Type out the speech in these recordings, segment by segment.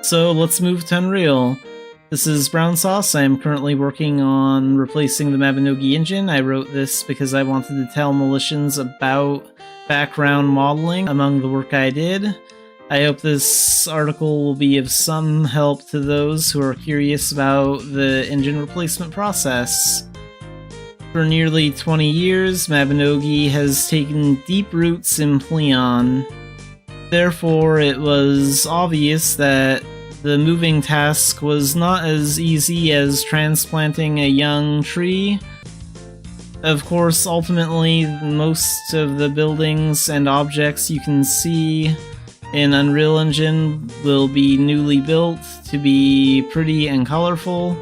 So let's move to Unreal. This is Brown Sauce. I am currently working on replacing the Mabinogi engine. I wrote this because I wanted to tell Militians about background modeling among the work I did. I hope this article will be of some help to those who are curious about the engine replacement process. For nearly 20 years, Mabinogi has taken deep roots in Pleon. Therefore, it was obvious that the moving task was not as easy as transplanting a young tree. Of course, ultimately, most of the buildings and objects you can see in Unreal Engine will be newly built to be pretty and colorful,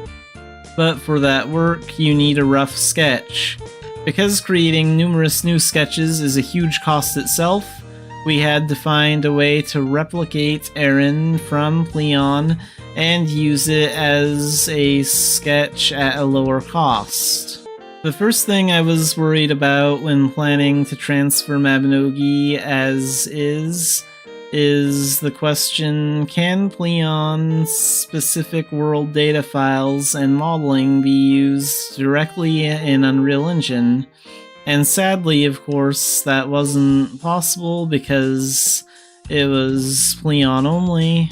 but for that work, you need a rough sketch. Because creating numerous new sketches is a huge cost itself, we had to find a way to replicate Erin from Pleon and use it as a sketch at a lower cost. The first thing I was worried about when planning to transfer Mabinogi as is the question, can Pleon-specific world data files and modeling be used directly in Unreal Engine? And sadly, of course, that wasn't possible because it was Pleon only.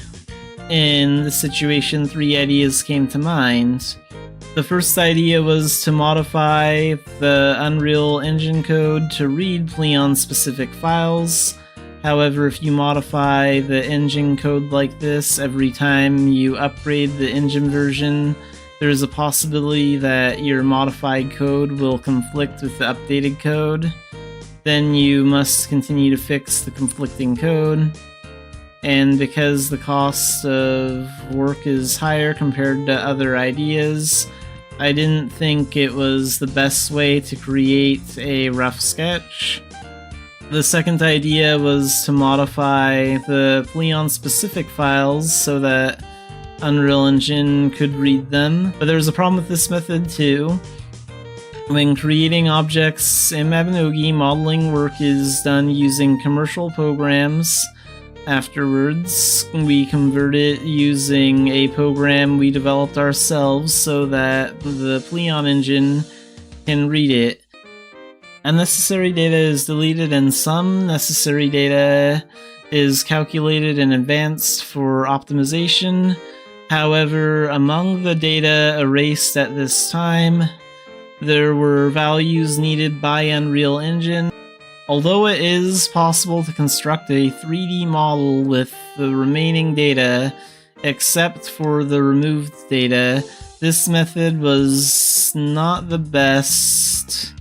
In this situation, 3 ideas came to mind. The first idea was to modify the Unreal Engine code to read Pleon-specific files. However, if you modify the engine code like this every time you upgrade the engine version, there's a possibility that your modified code will conflict with the updated code. Then you must continue to fix the conflicting code. And because the cost of work is higher compared to other ideas, I didn't think it was the best way to create a rough sketch. The second idea was to modify the Pleon-specific files so that Unreal Engine could read them, but there's a problem with this method too. When creating objects in Mabinogi, modeling work is done using commercial programs. Afterwards, we convert it using a program we developed ourselves so that the Pleon engine can read it. Unnecessary data is deleted and some necessary data is calculated in advance for optimization. However, among the data erased at this time, there were values needed by Unreal Engine. Although it is possible to construct a 3D model with the remaining data, except for the removed data, this method was not the best,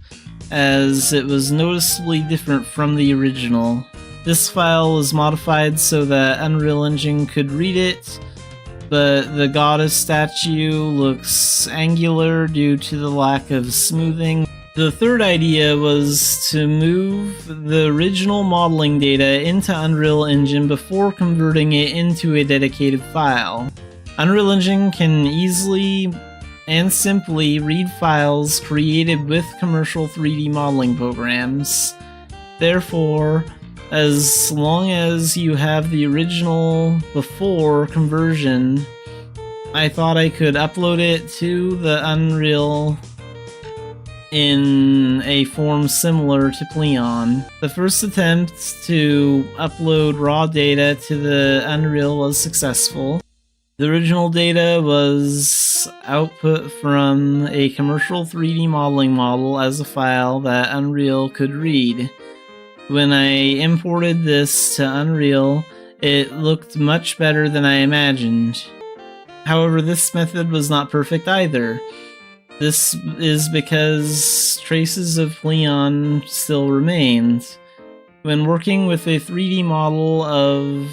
as it was noticeably different from the original. This file was modified so that Unreal Engine could read it, but the goddess statue looks angular due to the lack of smoothing. The third idea was to move the original modeling data into Unreal Engine before converting it into a dedicated file. Unreal Engine can easily and simply read files created with commercial 3D modeling programs. Therefore, as long as you have the original before conversion, I thought I could upload it to the Unreal in a form similar to Pleon. The first attempt to upload raw data to the Unreal was successful. The original data was output from a commercial 3D modeling model as a file that Unreal could read. When I imported this to Unreal, it looked much better than I imagined. However, this method was not perfect either. This is because traces of Pleon still remained. When working with a 3D model of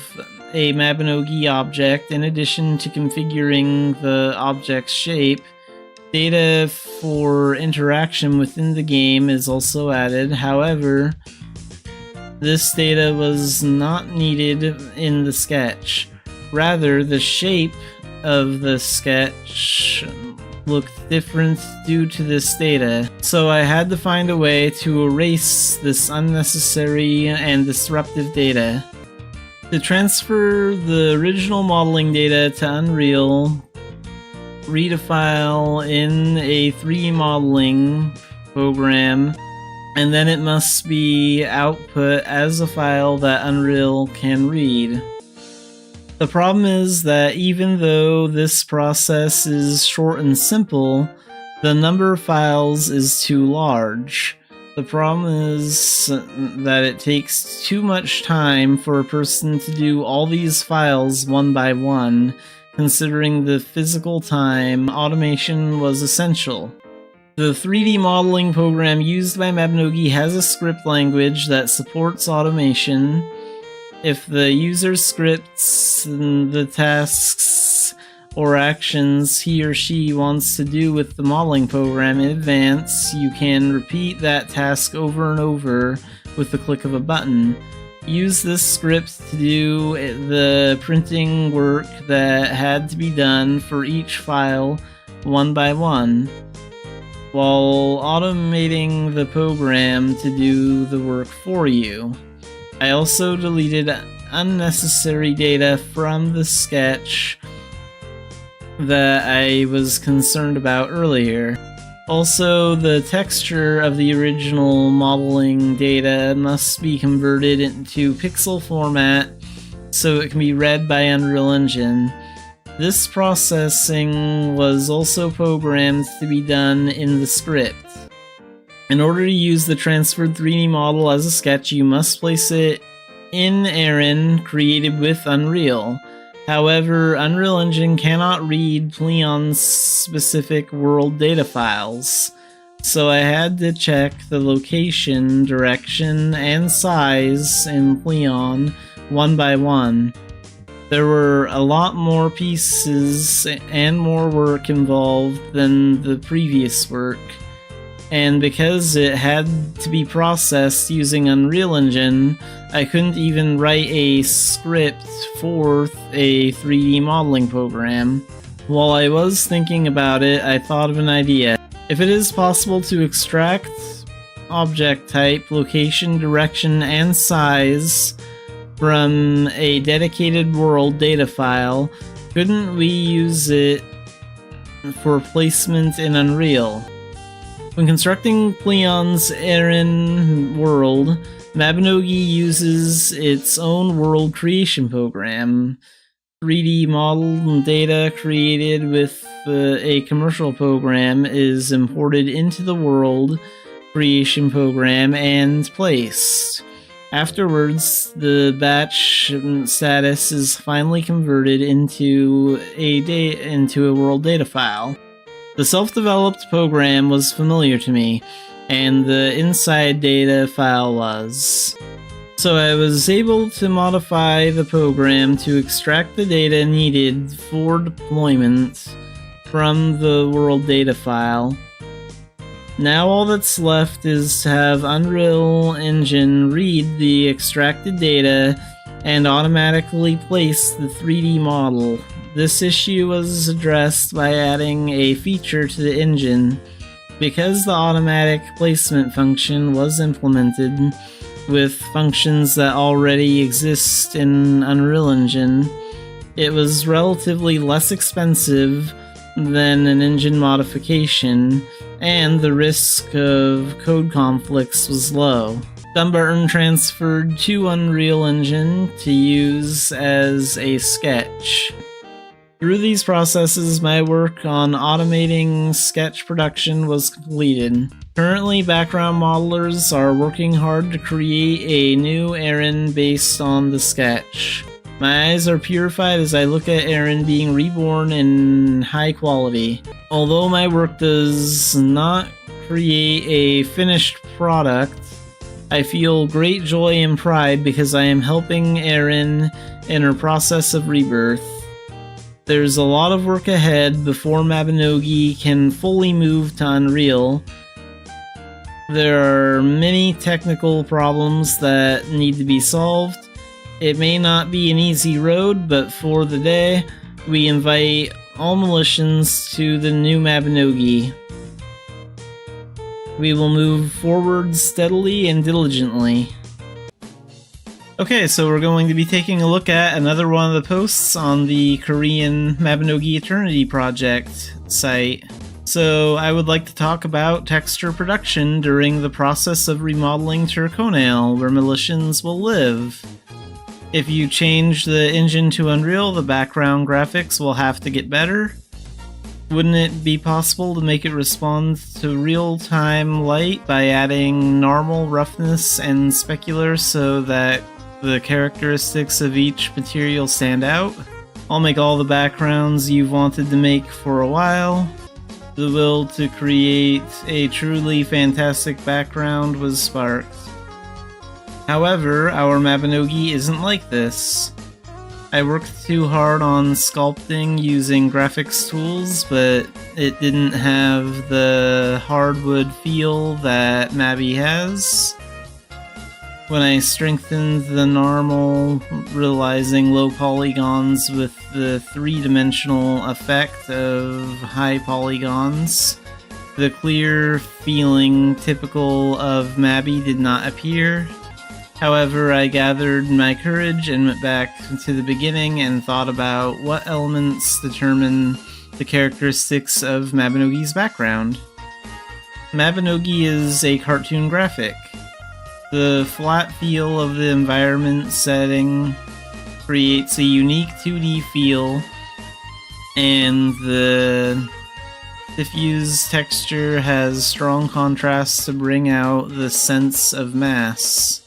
a Mabinogi object, in addition to configuring the object's shape, data for interaction within the game is also added. However, this data was not needed in the sketch. Rather, the shape of the sketch looked different due to this data, so I had to find a way to erase this unnecessary and disruptive data. To transfer the original modeling data to Unreal, read a file in a 3D modeling program, and then it must be output as a file that Unreal can read. The problem is that even though this process is short and simple, the number of files is too large. The problem is that it takes too much time for a person to do all these files one by one. Considering the physical time, automation was essential. The 3D modeling program used by Mabinogi has a script language that supports automation. If the user scripts the tasks or actions he or she wants to do with the modeling program in advance, you can repeat that task over and over with the click of a button. Use this script to do the printing work that had to be done for each file one by one, while automating the program to do the work for you. I also deleted unnecessary data from the sketch that I was concerned about earlier. Also, the texture of the original modeling data must be converted into pixel format so it can be read by Unreal Engine. This processing was also programmed to be done in the script. In order to use the transferred 3D model as a sketch, you must place it in Aaron, created with Unreal. However, Unreal Engine cannot read Pleon's specific world data files, so I had to check the location, direction, and size in Pleon one by one. There were a lot more pieces and more work involved than the previous work, and because it had to be processed using Unreal Engine, I couldn't even write a script for a 3D modeling program. While I was thinking about it, I thought of an idea. If it is possible to extract object type, location, direction, and size from a dedicated world data file, couldn't we use it for placement in Unreal? When constructing Pleon's Aaron world, Mabinogi uses its own world creation program. 3D model data created with a commercial program is imported into the world creation program and placed. Afterwards, the batch status is finally converted into a world data file. The self-developed program was familiar to me, and the inside data file was. So I was able to modify the program to extract the data needed for deployment from the world data file. Now all that's left is to have Unreal Engine read the extracted data and automatically place the 3D model. This issue was addressed by adding a feature to the engine. Because the automatic placement function was implemented with functions that already exist in Unreal Engine, it was relatively less expensive than an engine modification, and the risk of code conflicts was low. Dumbarton transferred to Unreal Engine to use as a sketch. Through these processes, my work on automating sketch production was completed. Currently, background modelers are working hard to create a new Aaron based on the sketch. My eyes are purified as I look at Aaron being reborn in high quality. Although my work does not create a finished product, I feel great joy and pride because I am helping Aaron in her process of rebirth. There's a lot of work ahead before Mabinogi can fully move to Unreal. There are many technical problems that need to be solved. It may not be an easy road, but for the day, we invite all Militians to the new Mabinogi. We will move forward steadily and diligently. Okay, so we're going to be taking a look at another one of the posts on the Korean Mabinogi Eternity project site. So I would like to talk about texture production during the process of remodeling Turconail, where Militians will live. If you change the engine to Unreal, the background graphics will have to get better. Wouldn't it be possible to make it respond to real-time light by adding normal, roughness, and specular so that the characteristics of each material stand out? I'll make all the backgrounds you've wanted to make for a while. The will to create a truly fantastic background was sparked. However, our Mabinogi isn't like this. I worked too hard on sculpting using graphics tools, but it didn't have the hardwood feel that Mabi has. When I strengthened the normal, realizing low polygons with the three-dimensional effect of high polygons, the clear feeling typical of Mabi did not appear. However, I gathered my courage and went back to the beginning and thought about what elements determine the characteristics of Mabinogi's background. Mabinogi is a cartoon graphic. The flat feel of the environment setting creates a unique 2D feel, and the diffuse texture has strong contrasts to bring out the sense of mass.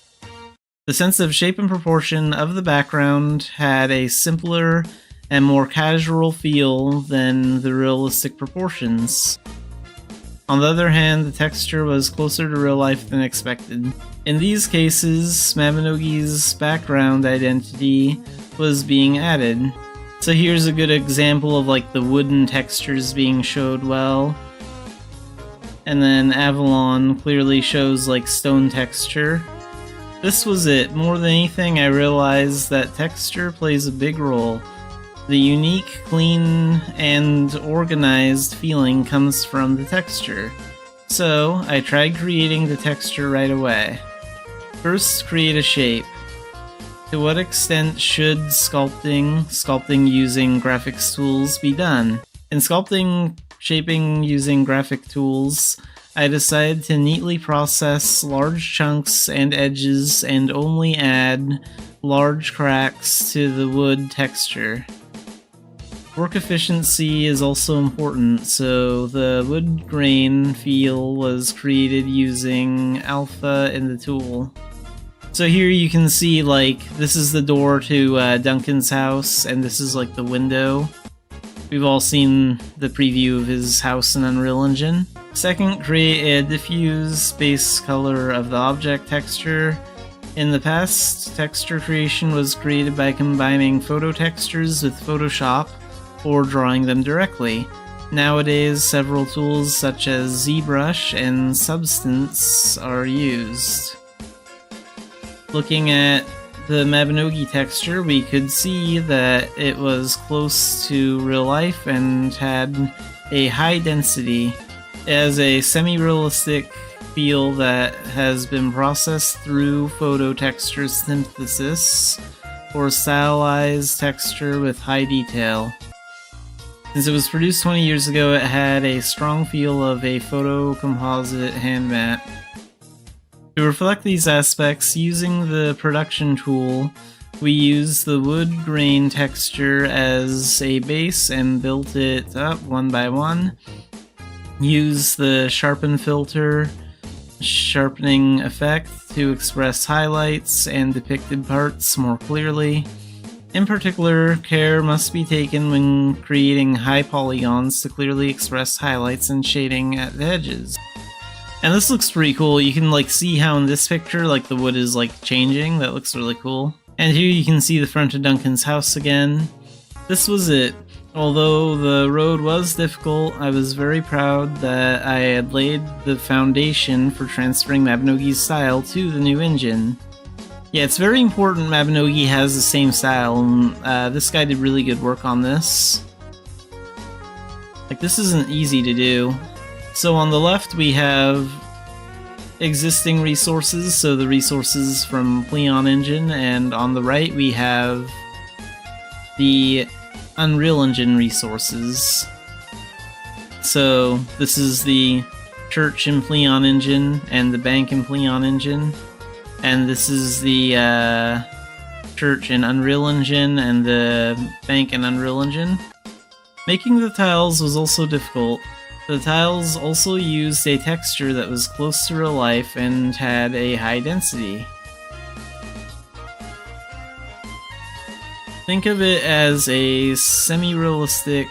The sense of shape and proportion of the background had a simpler and more casual feel than the realistic proportions. On the other hand, the texture was closer to real life than expected. In these cases, Mabinogi's background identity was being added. So here's a good example of like the wooden textures being showed well. And then Avalon clearly shows like stone texture. This was it. More than anything, I realized that texture plays a big role. The unique, clean, and organized feeling comes from the texture. So, I tried creating the texture right away. First, create a shape. To what extent should sculpting using graphics tools be done? In sculpting shaping using graphic tools, I decided to neatly process large chunks and edges and only add large cracks to the wood texture. Work efficiency is also important, so the wood grain feel was created using alpha in the tool. So here you can see, like, this is the door to Duncan's house, and this is like the window. We've all seen the preview of his house in Unreal Engine. Second, create a diffuse base color of the object texture. In the past, texture creation was created by combining photo textures with Photoshop or drawing them directly. Nowadays, several tools such as ZBrush and Substance are used. Looking at the Mabinogi texture, we could see that it was close to real life and had a high density. It has a semi-realistic feel that has been processed through photo texture synthesis or stylized texture with high detail. Since it was produced 20 years ago, it had a strong feel of a photo composite hand mat. To reflect these aspects, using the production tool, we used the wood grain texture as a base and built it up one by one. Use the sharpen filter sharpening effect to express highlights and depicted parts more clearly. In particular, care must be taken when creating high polygons to clearly express highlights and shading at the edges. And this looks pretty cool. You can like see how in this picture like the wood is like changing. That looks really cool. And here you can see the front of Duncan's house again. This was it. Although the road was difficult, I was very proud that I had laid the foundation for transferring Mabinogi's style to the new engine. Yeah, it's very important Mabinogi has the same style, and this guy did really good work on this. Like, this isn't easy to do. So on the left we have existing resources, so the resources from Pleon Engine, and on the right we have the Unreal Engine resources. So this is the church in Pleon Engine and the bank in Pleon Engine, and this is the church in Unreal Engine and the bank in Unreal Engine. Making the tiles was also difficult. The tiles also used a texture that was close to real life and had a high density. Think of it as a semi-realistic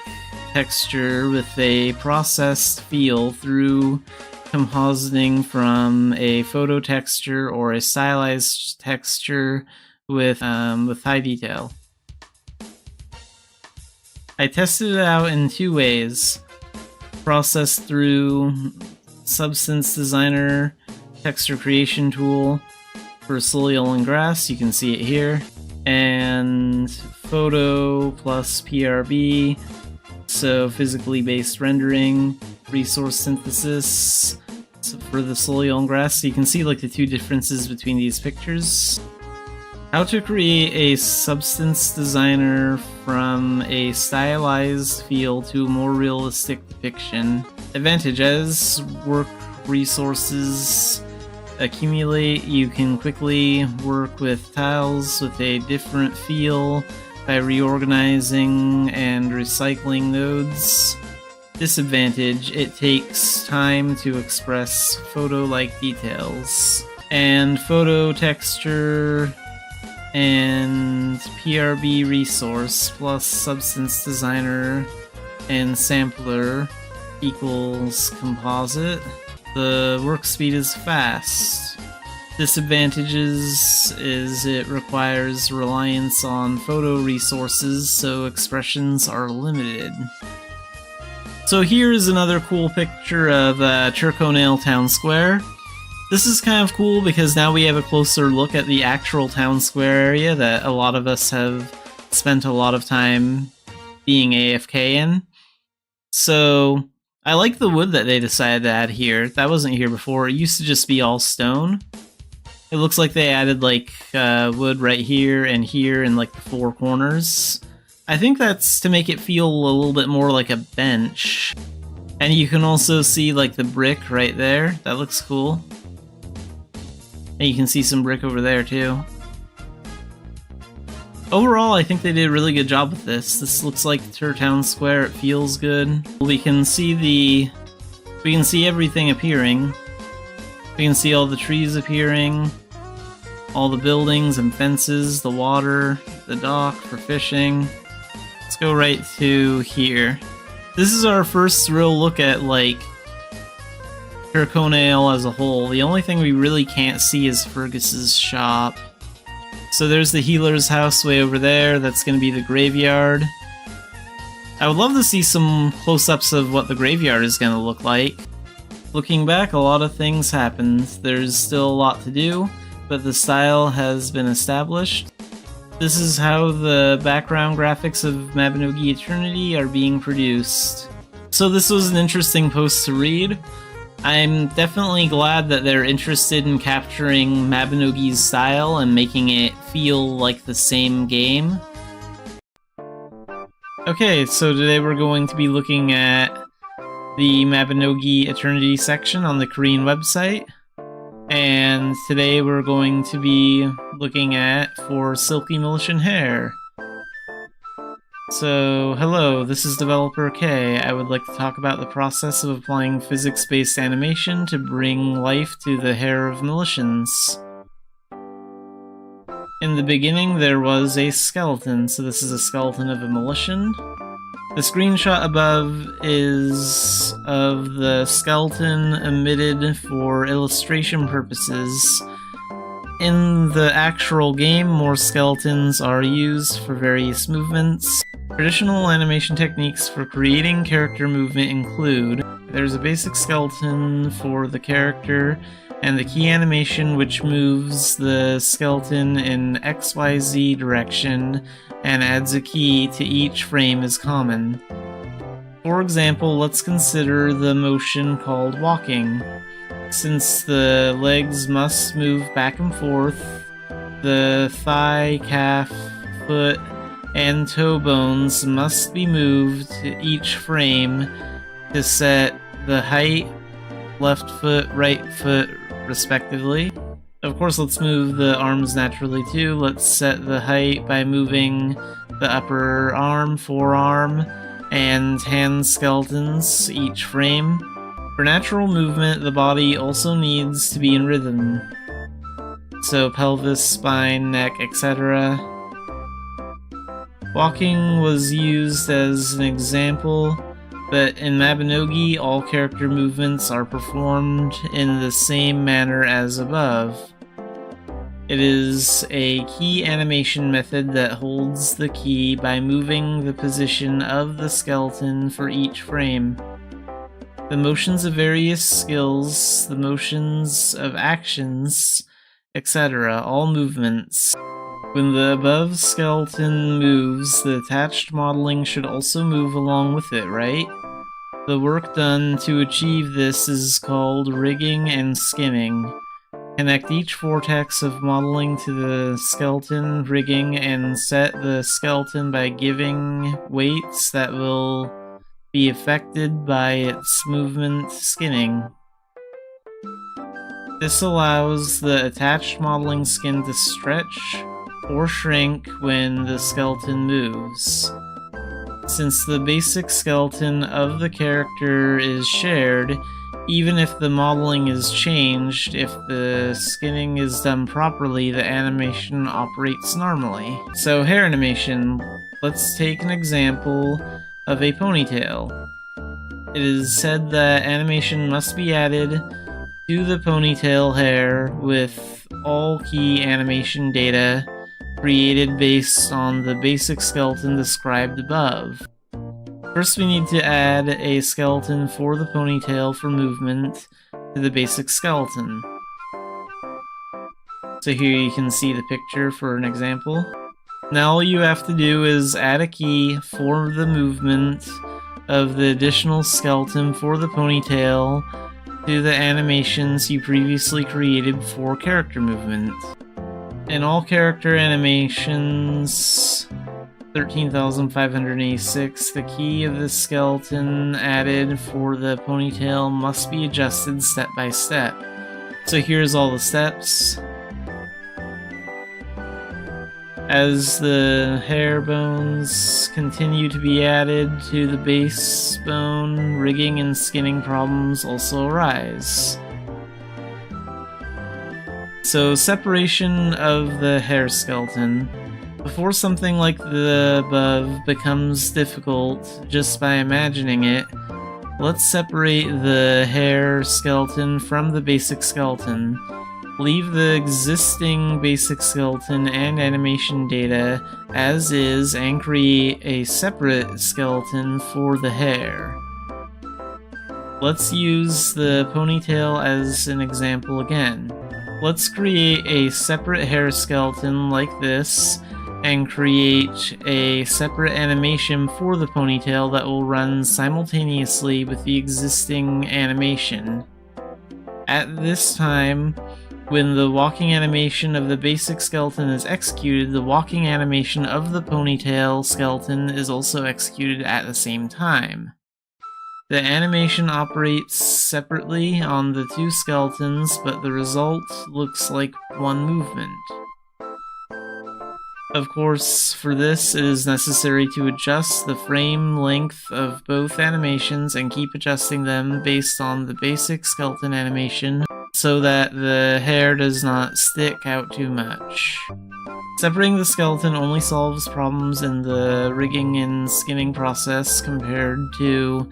texture with a processed feel through compositing from a photo texture or a stylized texture with high detail. I tested it out in two ways. Processed through Substance Designer texture creation tool for soil and grass, you can see it here, and photo plus PRB, so physically based rendering, resource synthesis for the soil and grass, so you can see like the two differences between these pictures. How to create a Substance Designer from a stylized feel to a more realistic depiction. Advantage: as work resources accumulate, you can quickly work with tiles with a different feel by reorganizing and recycling nodes. Disadvantage: it takes time to express photo-like details. And photo texture and PRB resource plus Substance Designer and Sampler equals composite. The work speed is fast. Disadvantages is it requires reliance on photo resources, so expressions are limited. So here is another cool picture of Turconail Town Square. This is kind of cool because now we have a closer look at the actual town square area that a lot of us have spent a lot of time being AFK in. So I like the wood that they decided to add here. That wasn't here before. It used to just be all stone. It looks like they added like wood right here in like the four corners. I think that's to make it feel a little bit more like a bench. And you can also see like the brick right there. That looks cool. And you can see some brick over there too. Overall, I think they did a really good job with this. This looks like Town Square. It feels good. We can see everything appearing. We can see all the trees appearing, all the buildings and fences, the water, the dock for fishing. Let's go right to here. This is our first real look at like Turconail as a whole. The only thing we really can't see is Fergus's shop. So there's the healer's house way over there. That's going to be the graveyard. I would love to see some close-ups of what the graveyard is going to look like. Looking back, a lot of things happened. There's still a lot to do, but the style has been established. This is how the background graphics of Mabinogi Eternity are being produced. So this was an interesting post to read. I'm definitely glad that they're interested in capturing Mabinogi's style and making it feel like the same game. Okay, so today we're going to be looking at the Mabinogi Eternity section on the Korean website. And today we're going to be looking at For Silky Militian Hair. So, hello, this is Developer K. I would like to talk about the process of applying physics-based animation to bring life to the hair of Militians. In the beginning, there was a skeleton, so this is a skeleton of a Militian. The screenshot above is of the skeleton omitted for illustration purposes. In the actual game, more skeletons are used for various movements. Traditional animation techniques for creating character movement include: there's a basic skeleton for the character, and the key animation which moves the skeleton in XYZ direction and adds a key to each frame is common. For example, let's consider the motion called walking. Since the legs must move back and forth, the thigh, calf, foot, and toe bones must be moved each frame to set the height, left foot, right foot, respectively. Of course, let's move the arms naturally too. Let's set the height by moving the upper arm, forearm, and hand skeletons each frame. For natural movement, the body also needs to be in rhythm. So pelvis, spine, neck, etc. Walking was used as an example, but in Mabinogi, all character movements are performed in the same manner as above. It is a key animation method that holds the key by moving the position of the skeleton for each frame. The motions of various skills, the motions of actions, etc., all movements. When the above skeleton moves, the attached modeling should also move along with it, right? The work done to achieve this is called rigging and skinning. Connect each vortex of modeling to the skeleton rigging and set the skeleton by giving weights that will be affected by its movement skinning. This allows the attached modeling skin to stretch or shrink when the skeleton moves. Since the basic skeleton of the character is shared, even if the modeling is changed, if the skinning is done properly, the animation operates normally. So hair animation, let's take an example of a ponytail. It is said that animation must be added to the ponytail hair with all key animation data created based on the basic skeleton described above. First, we need to add a skeleton for the ponytail for movement to the basic skeleton. So here you can see the picture for an example. Now all you have to do is add a key for the movement of the additional skeleton for the ponytail to the animations you previously created for character movement. In all character animations 13,586, the key of the skeleton added for the ponytail must be adjusted step by step. So here's all the steps. As the hair bones continue to be added to the base bone, rigging and skinning problems also arise. So separation of the hair skeleton. Before something like the above becomes difficult just by imagining it, let's separate the hair skeleton from the basic skeleton. Leave the existing basic skeleton and animation data as is and create a separate skeleton for the hair. Let's use the ponytail as an example again. Let's create a separate hair skeleton like this and create a separate animation for the ponytail that will run simultaneously with the existing animation. At this time, when the walking animation of the basic skeleton is executed, the walking animation of the ponytail skeleton is also executed at the same time. The animation operates separately on the two skeletons, but the result looks like one movement. Of course, for this it is necessary to adjust the frame length of both animations and keep adjusting them based on the basic skeleton animation so that the hair does not stick out too much. Separating the skeleton only solves problems in the rigging and skinning process compared to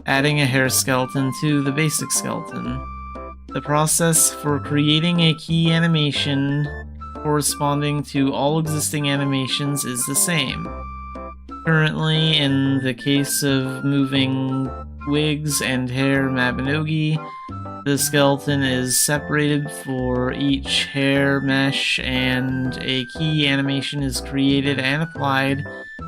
adding a hair skeleton to the basic skeleton. The process for creating a key animation corresponding to all existing animations is the same. Currently, in the case of moving wigs and hair Mabinogi, the skeleton is separated for each hair mesh and a key animation is created and applied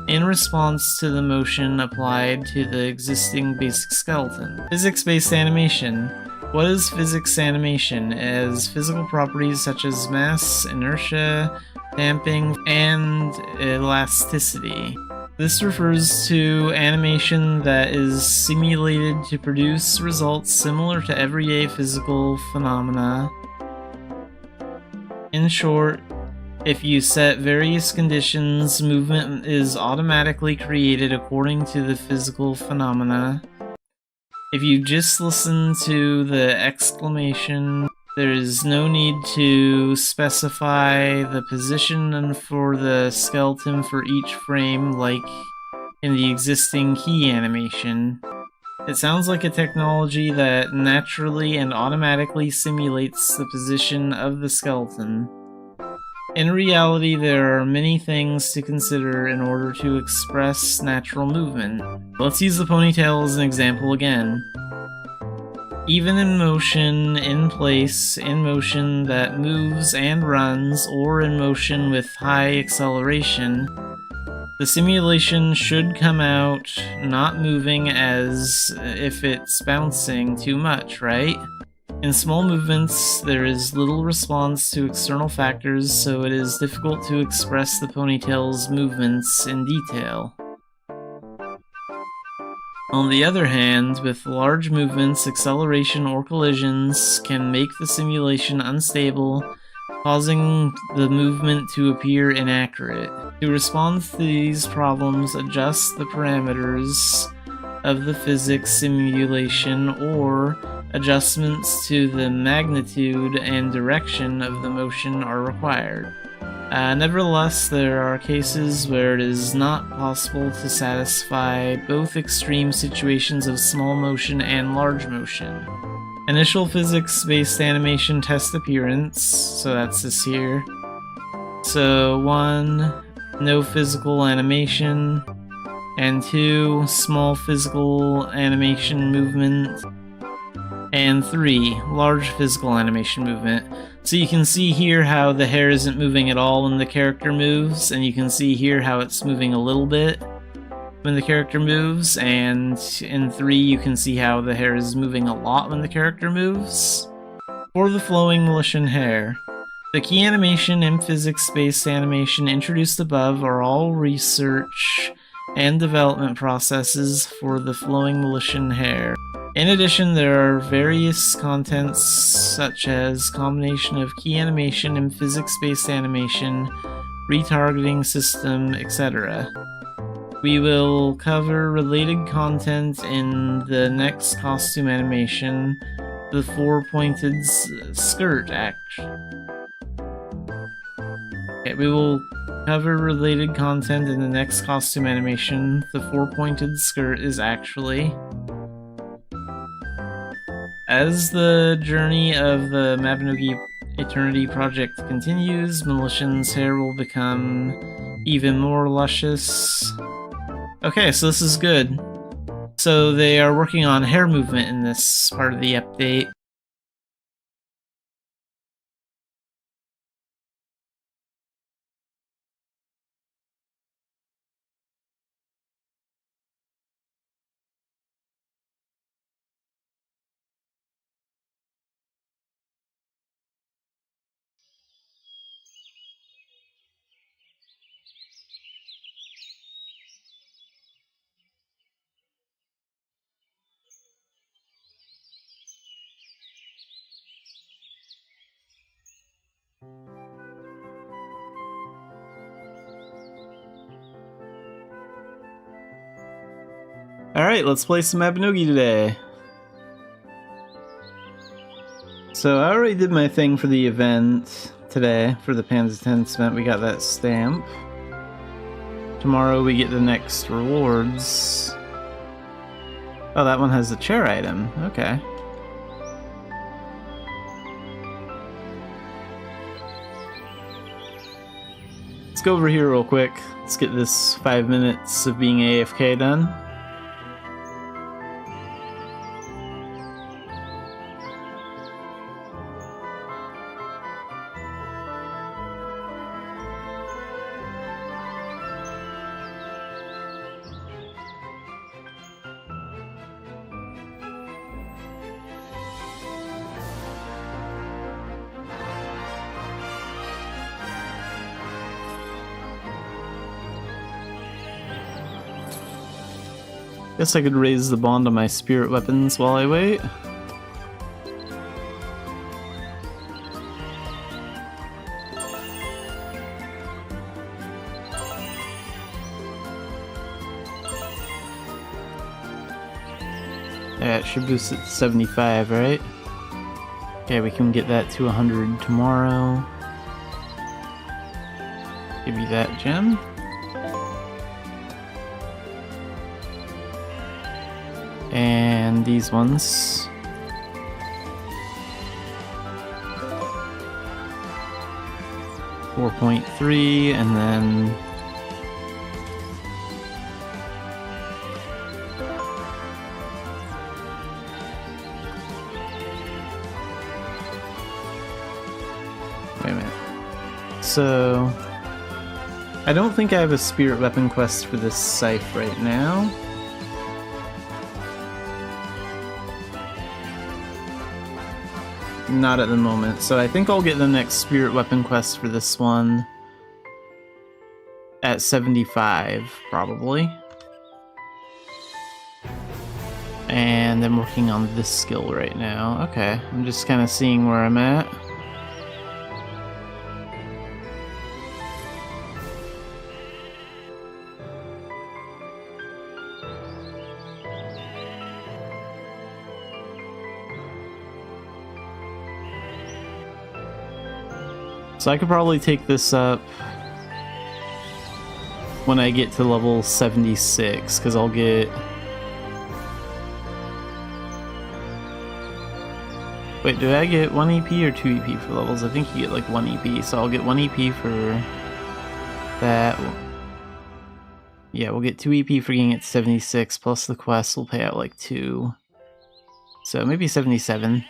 in response to the motion applied to the existing basic skeleton. Physics-based animation. What is physics animation? It has physical properties such as mass, inertia, damping, and elasticity. This refers to animation that is simulated to produce results similar to everyday physical phenomena. In short, if you set various conditions, movement is automatically created according to the physical phenomena. If you just listen to the exclamation, there is no need to specify the position for the skeleton for each frame like in the existing key animation. It sounds like a technology that naturally and automatically simulates the position of the skeleton. In reality, there are many things to consider in order to express natural movement. Let's use the ponytail as an example again. Even in motion, in place, in motion that moves and runs, or in motion with high acceleration, the simulation should come out not moving as if it's bouncing too much, right? In small movements, there is little response to external factors, so it is difficult to express the ponytail's movements in detail. On the other hand, with large movements, acceleration or collisions can make the simulation unstable, causing the movement to appear inaccurate. To respond to these problems, adjust the parameters of the physics simulation, or adjustments to the magnitude and direction of the motion are required. Nevertheless, there are cases where it is not possible to satisfy both extreme situations of small motion and large motion. Initial physics-based animation test appearance, so that's this here. So 1, no physical animation, and 2, small physical animation movement, and 3, large physical animation movement. So you can see here how the hair isn't moving at all when the character moves, and you can see here how it's moving a little bit when the character moves, and in 3 you can see how the hair is moving a lot when the character moves. For the flowing Mauritian hair, the key animation and physics-based animation introduced above are all research and development processes for the flowing Mauritian hair. In addition, there are various contents such as combination of key animation and physics-based animation, retargeting system, etc. We will cover related content in the next costume animation, the four-pointed skirt action. Okay, we will cover related content in the next costume animation. The four-pointed skirt is actually... As the journey of the Mabinogi Eternity project continues, Mauritian's hair will become even more luscious. Okay, so this is good. So they are working on hair movement in this part of the update. Alright, let's play some Mabinogi today. So I already did my thing for the event today, for the Pan's Tense event. We got that stamp. Tomorrow we get the next rewards. Oh, that one has the chair item. Okay. Let's go over here real quick. Let's get this 5 minutes of being AFK done. Guess I could raise the bond on my spirit weapons while I wait. Yeah, it should boost it to 75, right? Yeah, we can get that to 100 tomorrow. Give you that gem. And these ones. $4.3, and then wait a minute. So I don't think I have a spirit weapon quest for this scythe right now. Not at the moment, so I think I'll get the next spirit weapon quest for this one at 75, probably. And I'm working on this skill right now. Okay, I'm just kind of seeing where I'm at. So I could probably take this up when I get to level 76, because I'll get... Wait, do I get 1 EP or 2 EP for levels? I think you get like 1 EP, so I'll get 1 EP for that. Yeah, we'll get 2 EP for getting it to 76, plus the quest will pay out like 2. So maybe 77.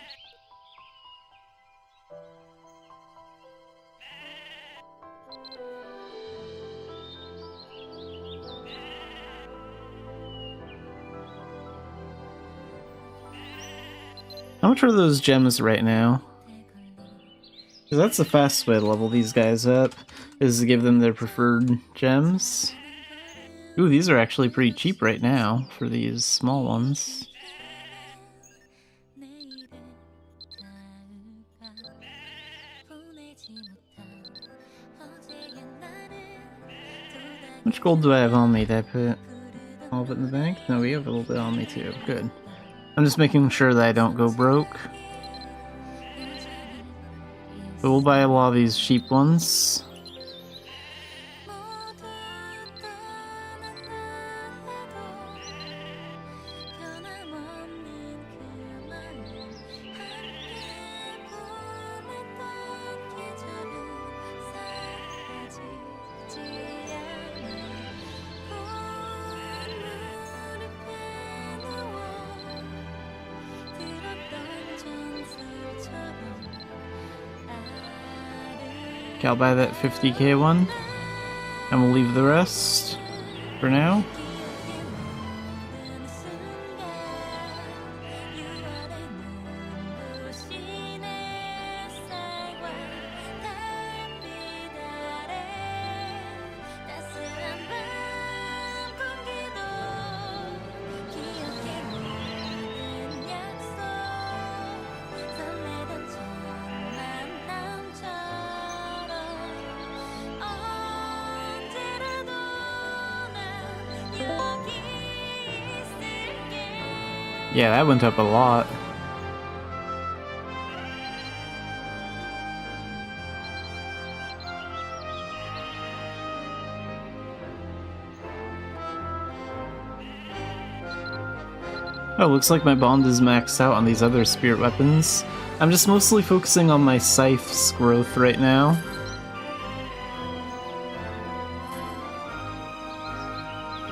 How much are those gems right now? Because that's the fastest way to level these guys up, is to give them their preferred gems. Ooh, these are actually pretty cheap right now for these small ones. How much gold do I have on me? Did I put all of it in the bank? No, we have a little bit on me too. Good. I'm just making sure that I don't go broke. But we'll buy a lot of these cheap ones. Okay, I'll buy that 50k one, and we'll leave the rest for now. Yeah, that went up a lot. Oh, looks like my bond is maxed out on these other spirit weapons. I'm just mostly focusing on my scythe's growth right now.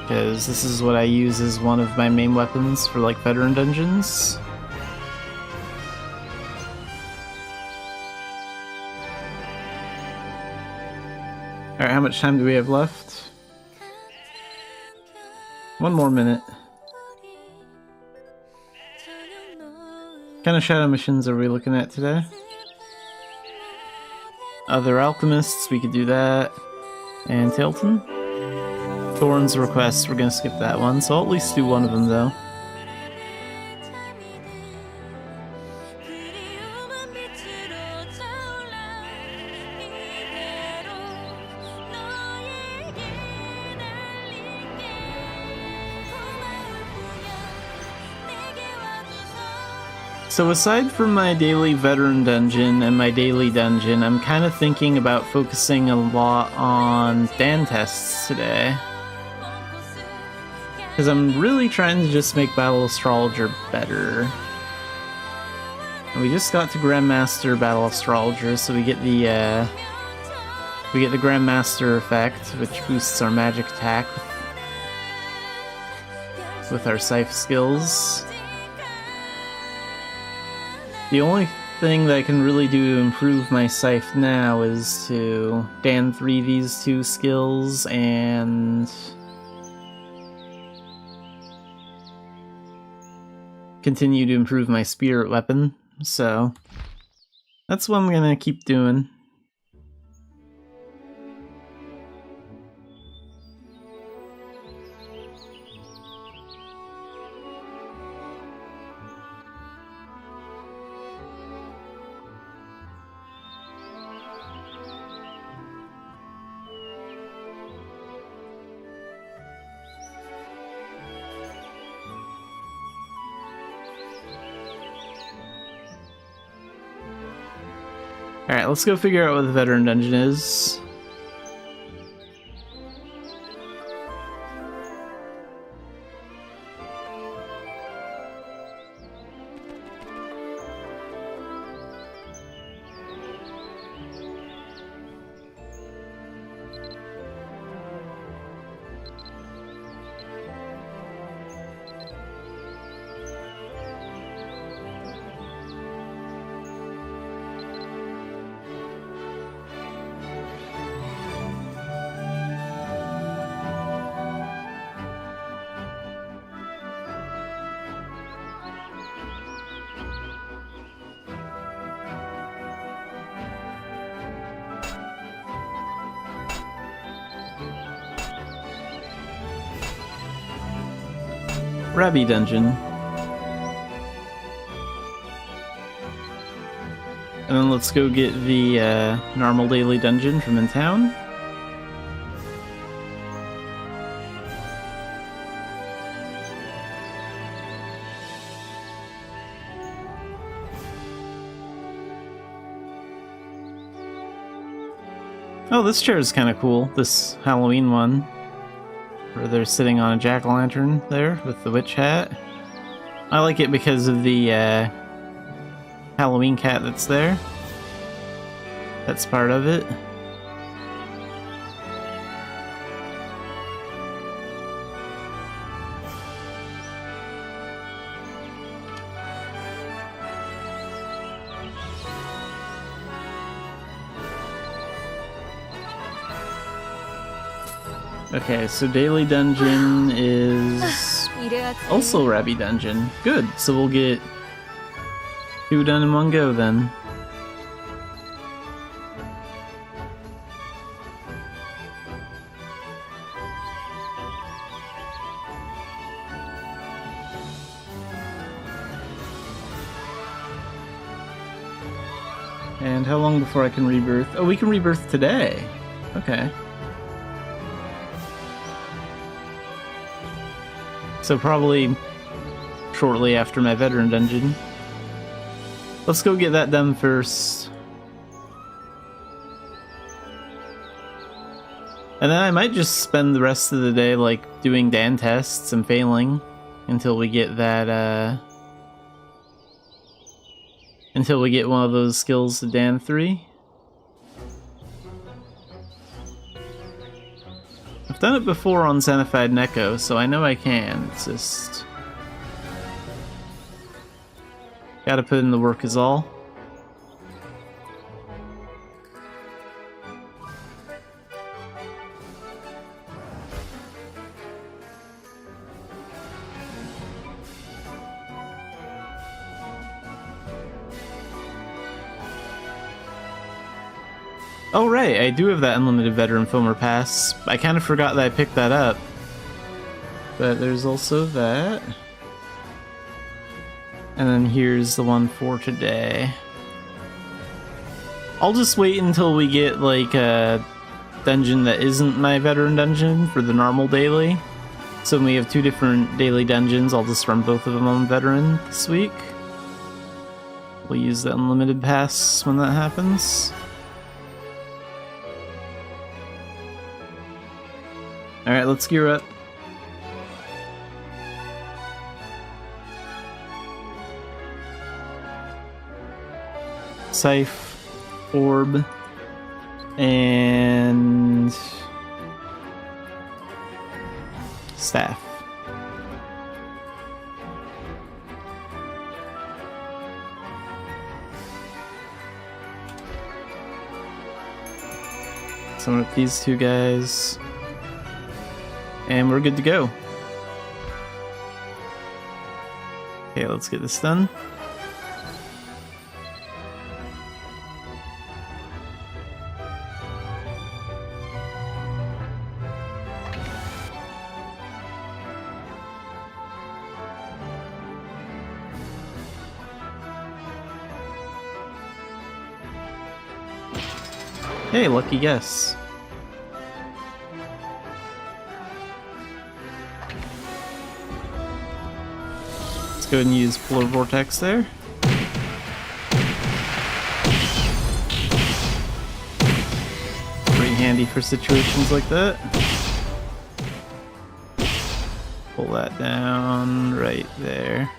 Because this is what I use as one of my main weapons for like veteran dungeons. Alright, how much time do we have left? 1 more minute. What kind of shadow missions are we looking at today? Other alchemists, we could do that. And Tilton? Thorn's request, we're gonna skip that one, so I'll at least do one of them though. So aside from my daily veteran dungeon and my daily dungeon, I'm kind of thinking about focusing a lot on Dan tests today. Because I'm really trying to just make Battle Astrologer better. And we just got to Grandmaster Battle Astrologer, so we get the Grandmaster effect, which boosts our magic attack with our Scythe skills. The only thing that I can really do to improve my Scythe now is to Dan 3 these two skills and continue to improve my spirit weapon, so that's what I'm gonna keep doing. Alright, let's go figure out what the veteran dungeon is. Rabbi Dungeon. And then let's go get the normal daily dungeon from in town. Oh, this chair is kind of cool, this Halloween one. Where they're sitting on a jack-o'-lantern there with the witch hat. I like it because of the Halloween cat that's there. That's part of it. Okay, so Daily Dungeon is also Rabbi Dungeon. Good, so we'll get 2 done in one go then. And how long before I can rebirth? Oh, we can rebirth today. Okay. So probably shortly after my veteran dungeon. Let's go get that done first. And then I might just spend the rest of the day like doing Dan tests and failing until we get that until we get one of those skills to Dan 3. I've done it before on Xanafiedlion, so I know I can. It's just gotta put in the work is all. Oh right, I do have that unlimited veteran filmer pass. I kind of forgot that I picked that up. but there's also that. And then here's the one for today. I'll just wait until we get like a dungeon that isn't my veteran dungeon for the normal daily. So when we have 2 different daily dungeons, I'll just run both of them on veteran this week. We'll use the unlimited pass when that happens. Alright, let's gear up. Scythe, orb, and staff. Summon up these 2 guys, and we're good to go. Okay, let's get this done. Hey, lucky guess. Let's go ahead and use Polar Vortex there. Pretty handy for situations like that. Pull that down right there.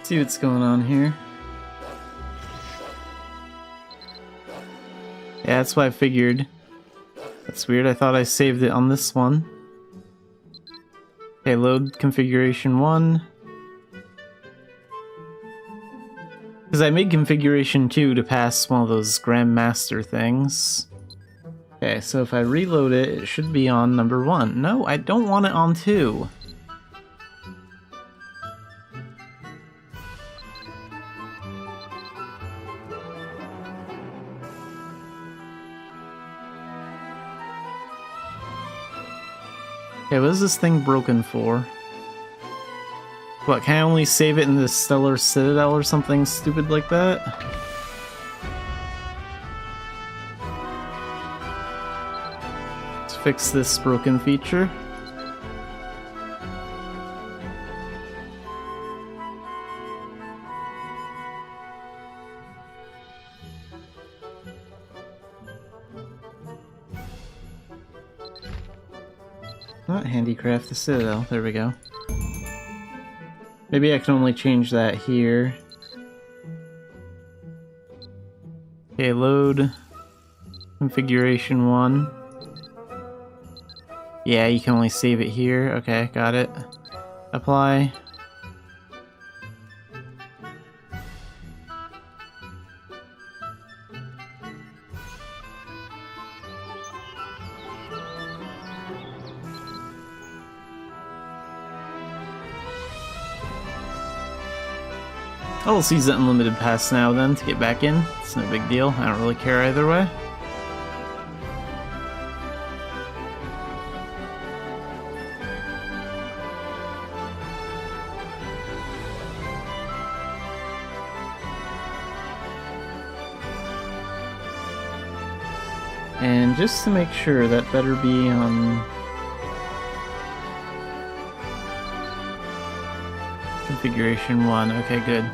See what's going on here. Yeah, that's what I figured. That's weird, I thought I saved it on this one. Okay, load configuration 1. Because I made configuration 2 to pass one of those Grandmaster things. Okay, so if I reload it, it should be on number 1. No, I don't want it on 2. Okay, what is this thing broken for? What, can I only save it in the Stellar Citadel or something stupid like that? Let's fix this broken feature. Not handicraft the Citadel, there we go. Maybe I can only change that here. Okay, load configuration 1. Yeah, you can only save it here. Okay, got it. Apply. I'll just use the unlimited pass now then to get back in. It's no big deal. I don't really care either way. And just to make sure, that better be on configuration 1. Okay, good.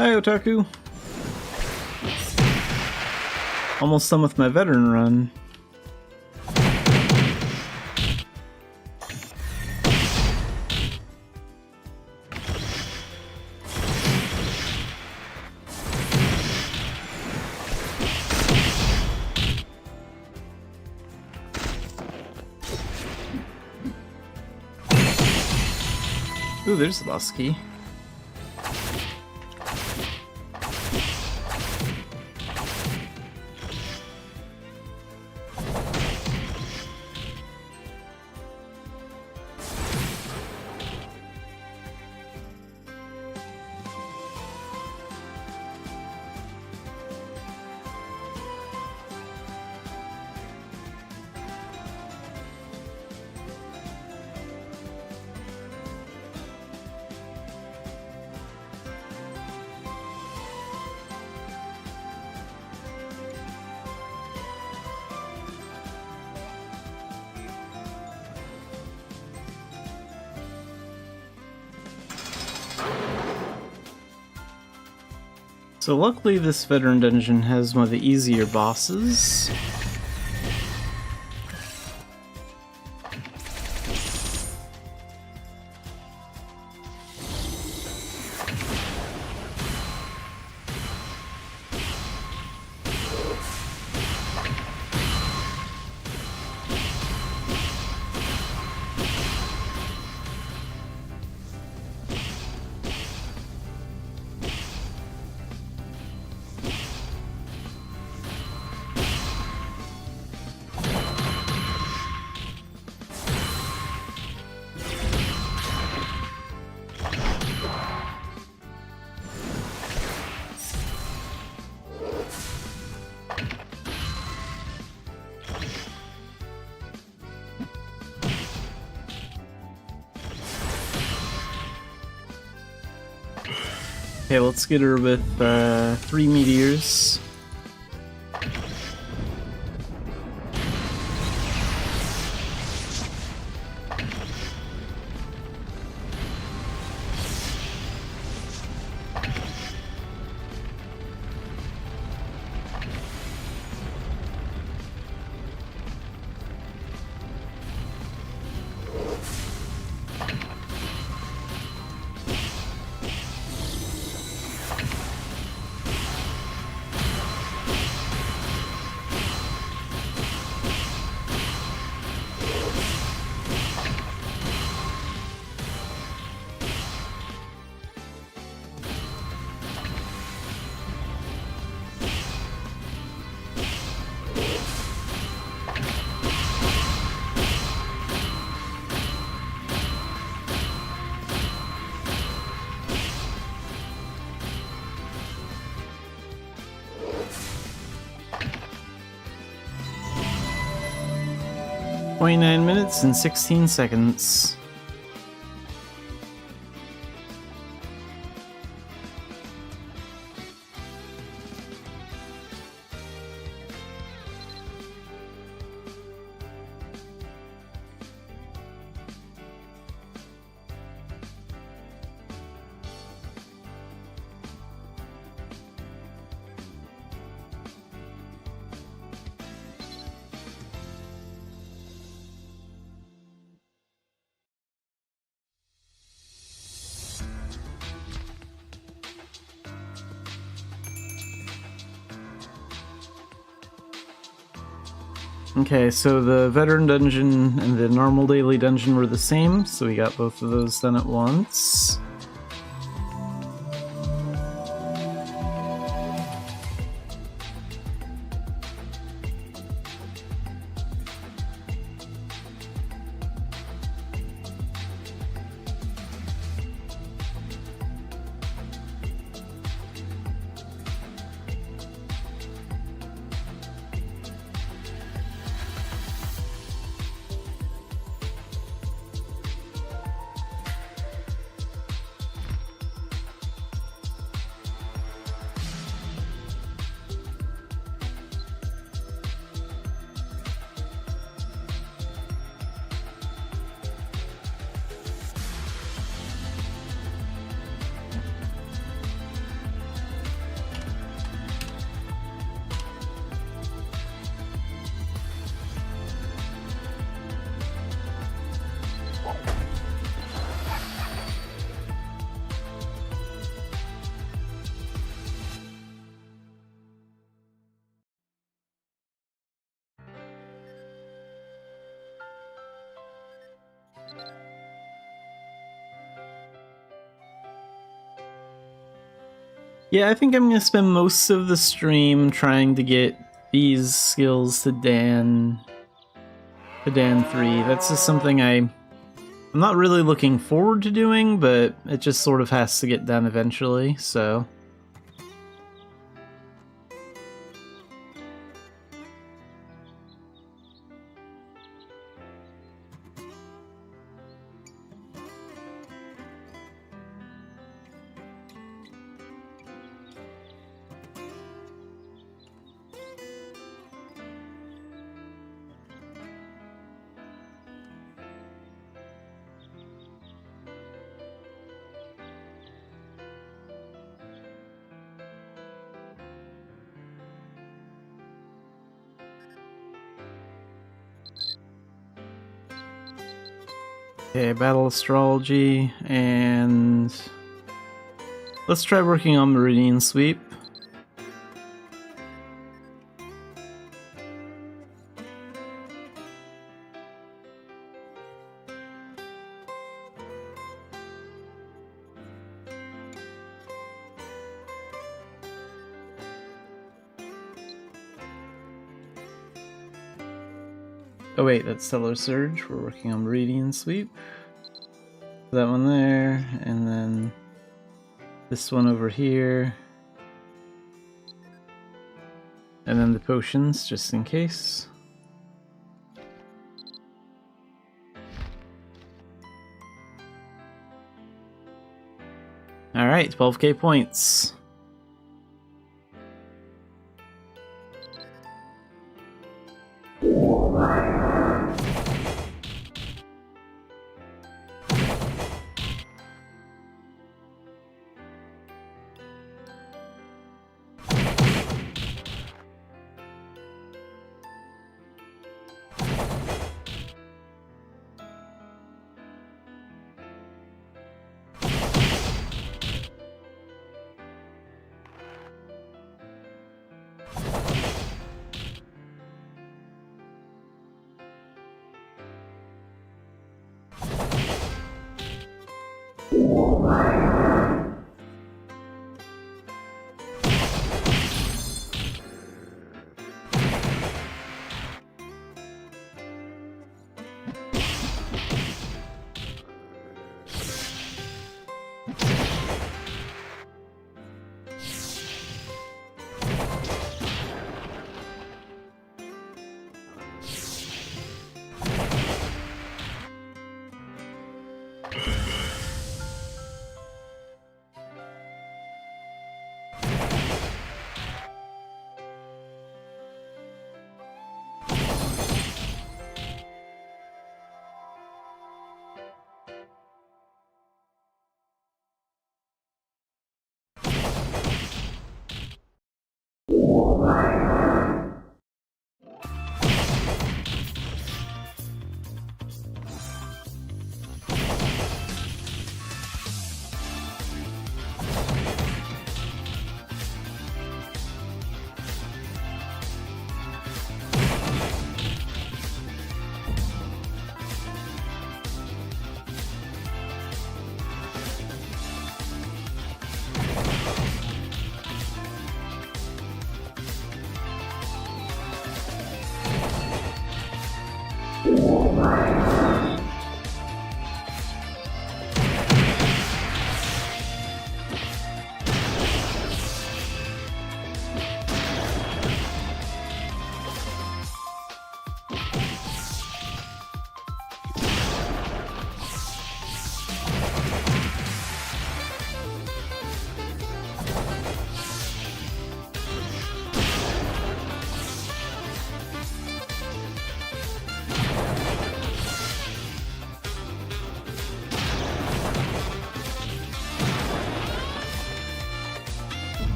Hi, Otaku! Almost done with my veteran run. Ooh, there's the boss key. So luckily this veteran dungeon has one of the easier bosses. Okay, let's get her with 3 meteors. 29 minutes and 16 seconds. Okay, so the veteran dungeon and the normal daily dungeon were the same, so we got both of those done at once. Yeah, I think I'm gonna spend most of the stream trying to get these skills to Dan 3. That's just something I'm not really looking forward to doing, but it just sort of has to get done eventually, so... Okay, Battle Astrology, and let's try working on Meridian Sweep. Oh wait, that's Stellar Surge. We're working on Meridian Sweep. That one there, and then this one over here. And then the potions, just in case. Alright, 12k points.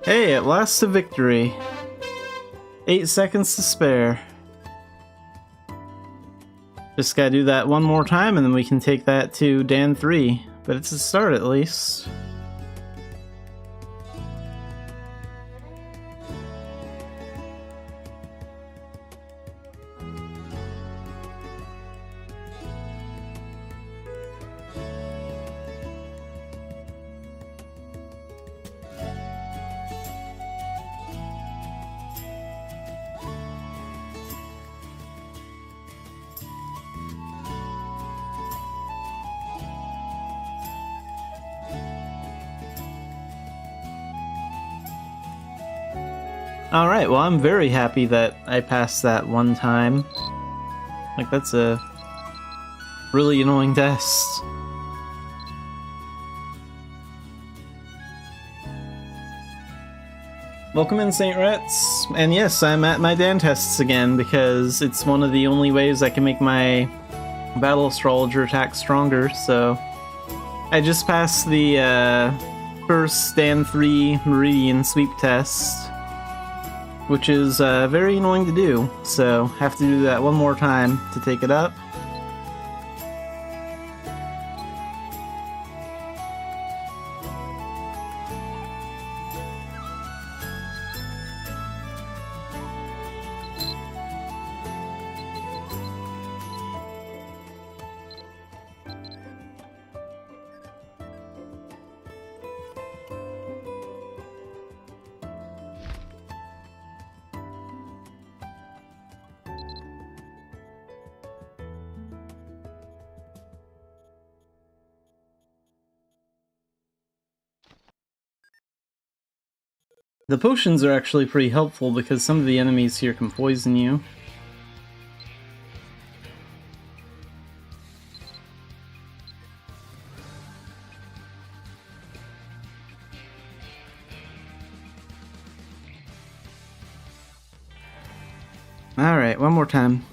Hey, at last a victory. 8 seconds to spare. Just gotta do that one more time and then we can take that to Dan 3. But it's a start at least. Alright, well I'm very happy that I passed that one time. Like, that's a really annoying test. Welcome in, Saint Rats. And yes, I'm at my Dan tests again, because it's one of the only ways I can make my Battle Astrologer attack stronger, so... I just passed the first Dan 3 Meridian Sweep test, which is very annoying to do, so have to do that one more time to take it up. The potions are actually pretty helpful because some of the enemies here can poison you. Alright, one more time.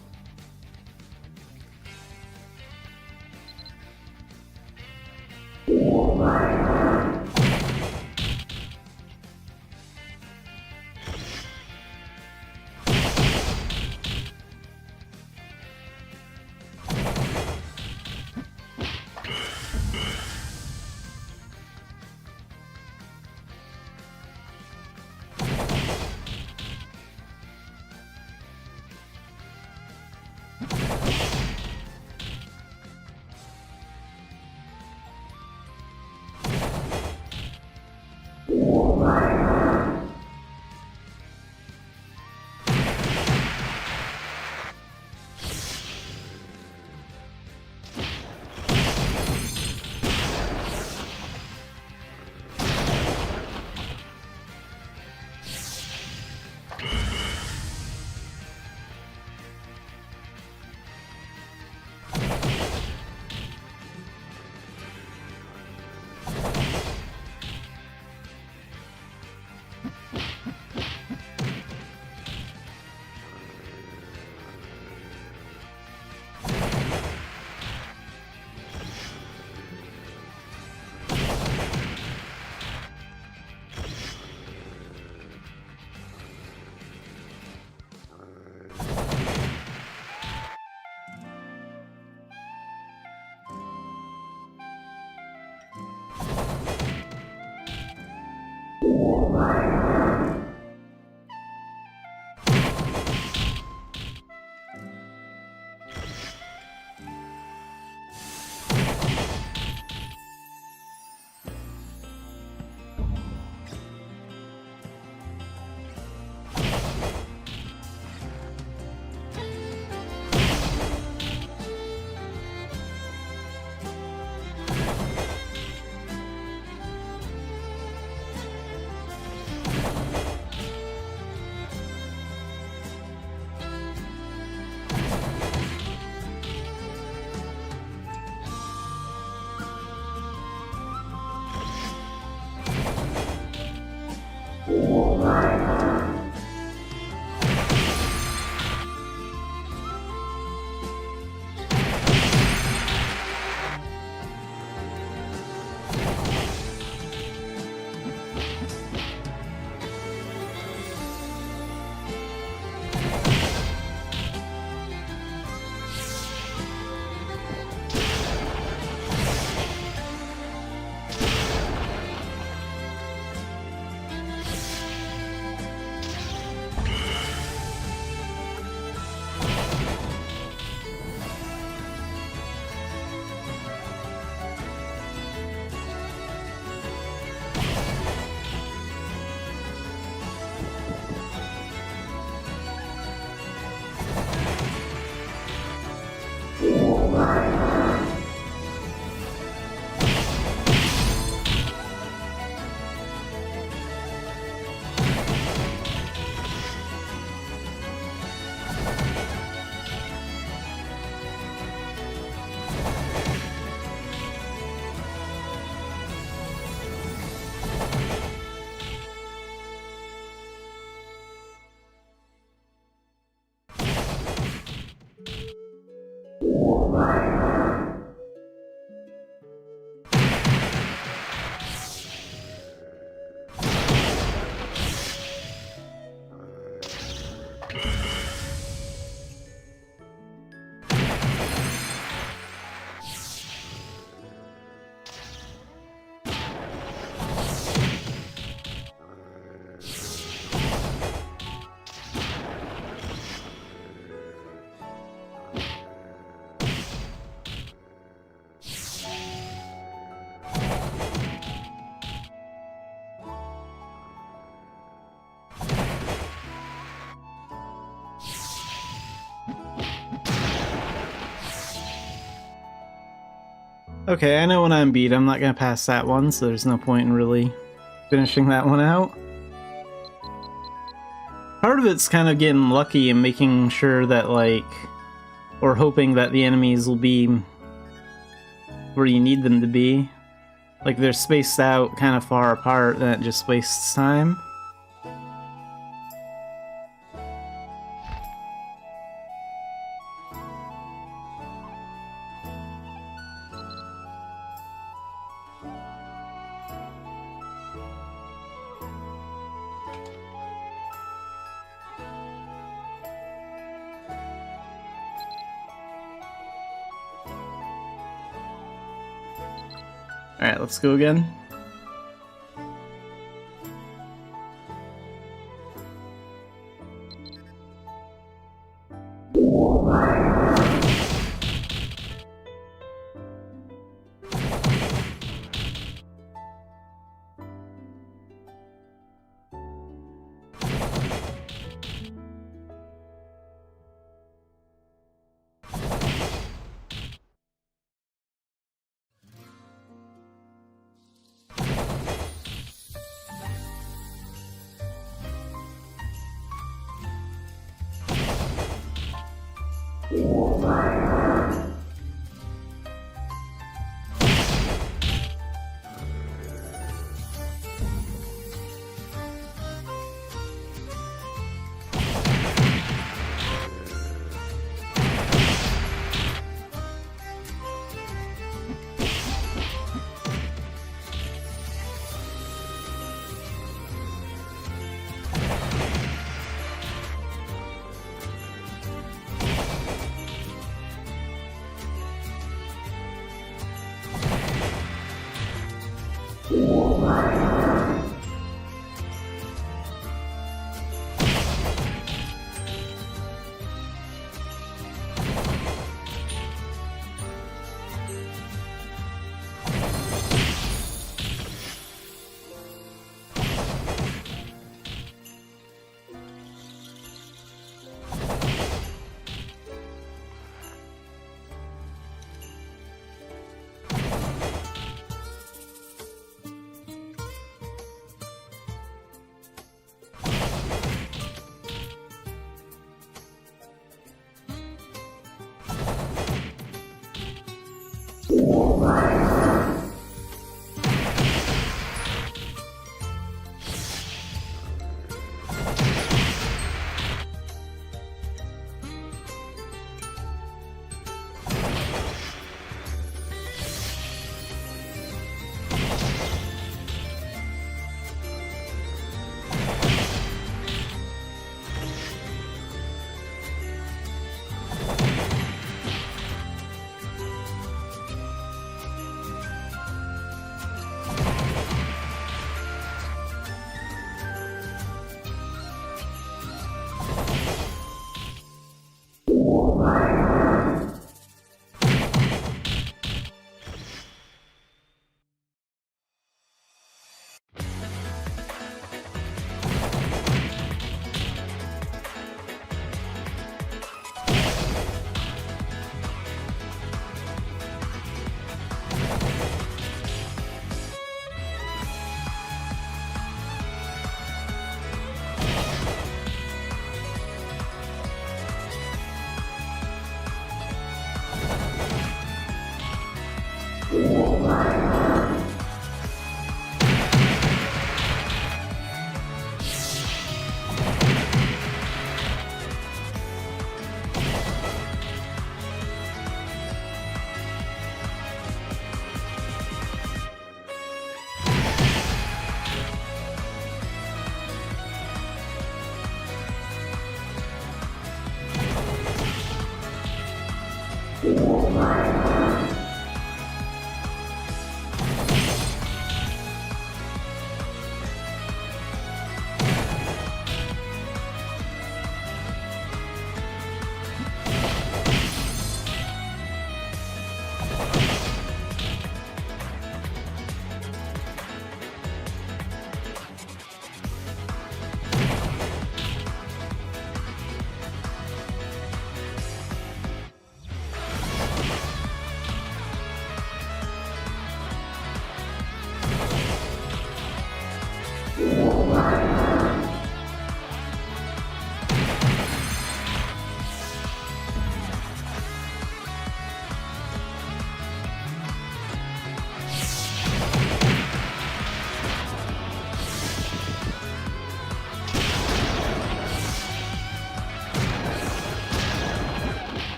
Okay, I know when I'm beat, I'm not gonna pass that one, so there's no point in really finishing that one out. Part of it's kind of getting lucky and making sure that, like, or hoping that the enemies will be where you need them to be. Like, they're spaced out kind of far apart, then it just wastes time. Alright, let's go again.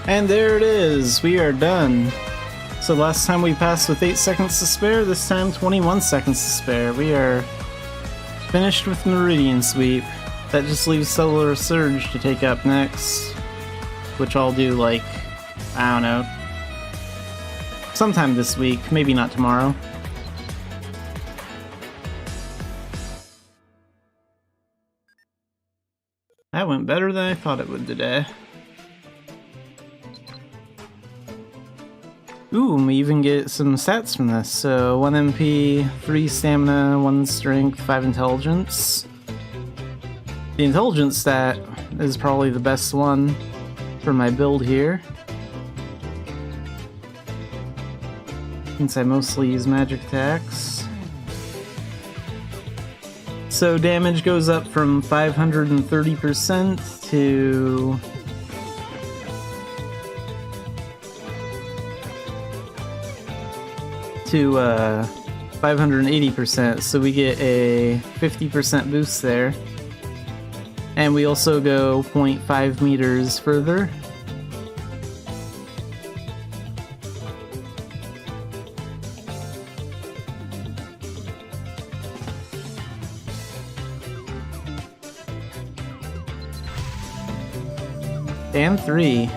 And there it is, we are done. So last time we passed with 8 seconds to spare, this time 21 seconds to spare. We are finished with Meridian Sweep. That just leaves Solar Surge to take up next, which I'll do like, I don't know, sometime this week, maybe not tomorrow. That went better than I thought it would today. Ooh, and we even get some stats from this. So 1 MP, 3 stamina, 1 strength, 5 intelligence. The intelligence stat is probably the best one for my build here, since I mostly use magic attacks. So damage goes up from 530% to 580%, so we get a 50% boost there. And we also go 0.5 meters further. And 3.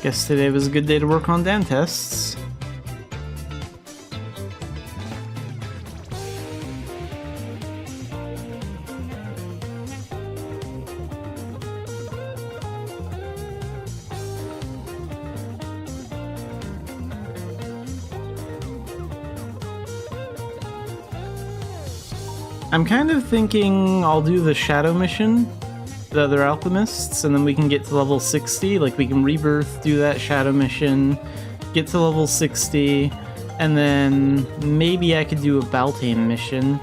Guess today was a good day to work on Dan tests. I'm kind of thinking I'll do the Shadow mission, the other alchemists, and then we can get to level 60. Like, we can rebirth, do that Shadow mission, get to level 60, and then maybe I could do a Baltane mission.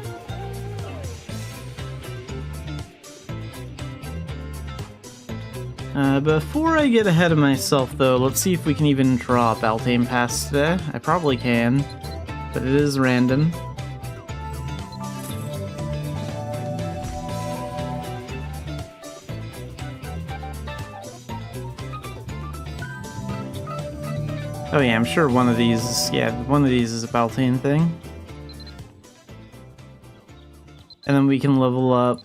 Before I get ahead of myself, though, let's see if we can even draw a Baltane pass today. I probably can, but it is random. Oh yeah, I'm sure one of these is a Baltane thing. And then we can level up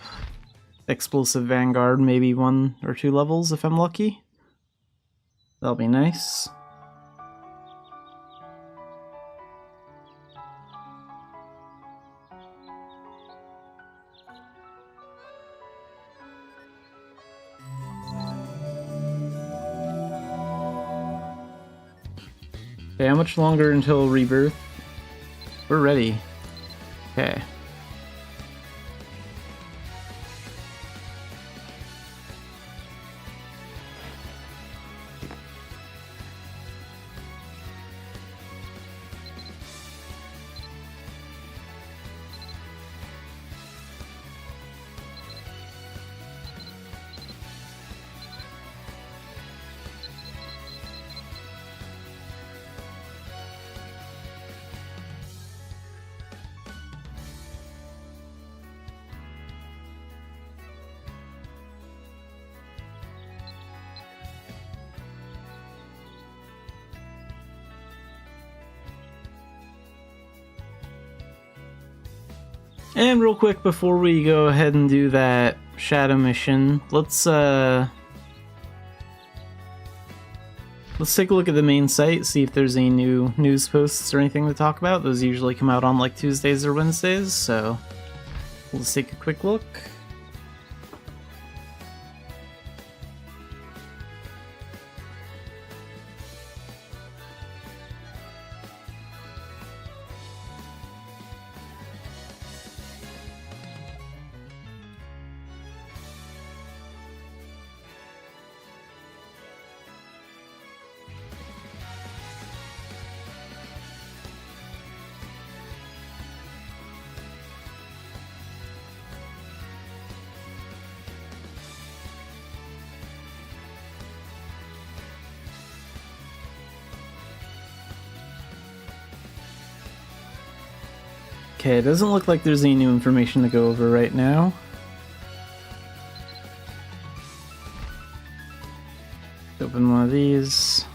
Explosive Vanguard maybe 1 or 2 levels if I'm lucky. That'll be nice. Okay, how much longer until rebirth? We're ready. Okay. And real quick before we go ahead and do that shadow mission, let's take a look at the main site, see if there's any new news posts or anything to talk about. Those usually come out on like Tuesdays or Wednesdays, so let's take a quick look. Okay, it doesn't look like there's any new information to go over right now. Open one of these.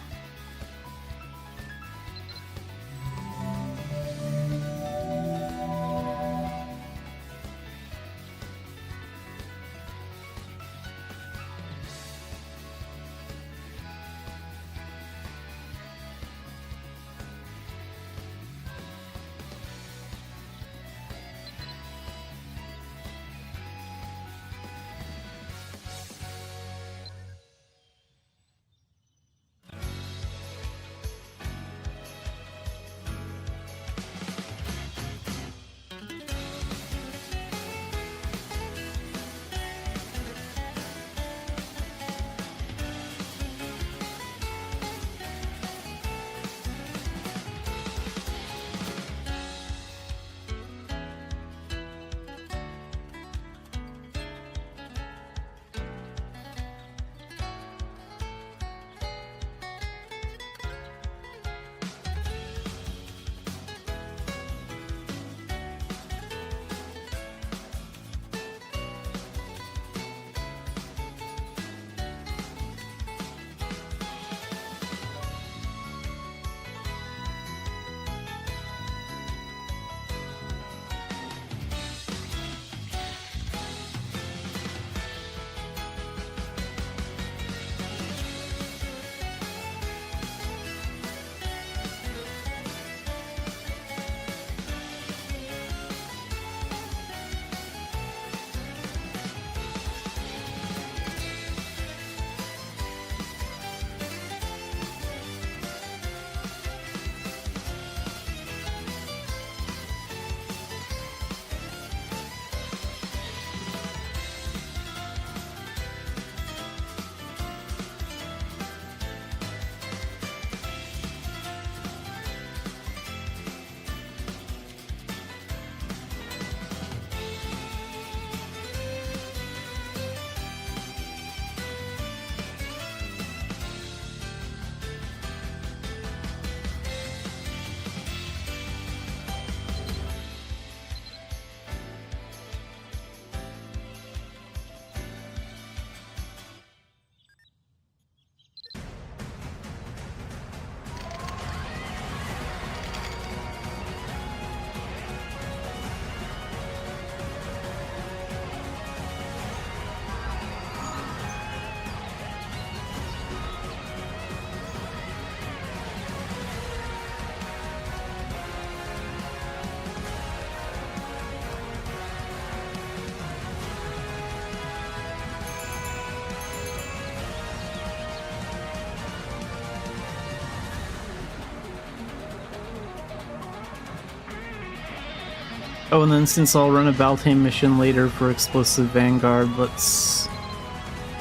Oh, and then since I'll run a Baltane mission later for Explosive Vanguard, let's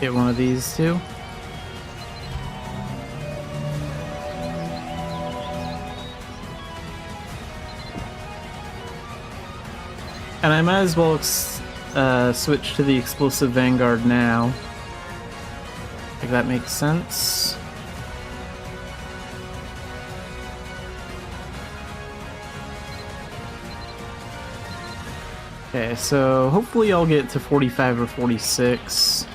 get one of these too. And I might as well switch to the Explosive Vanguard now, if that makes sense. Okay, so hopefully I'll get to 45 or 46.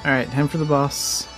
Alright, time for the boss.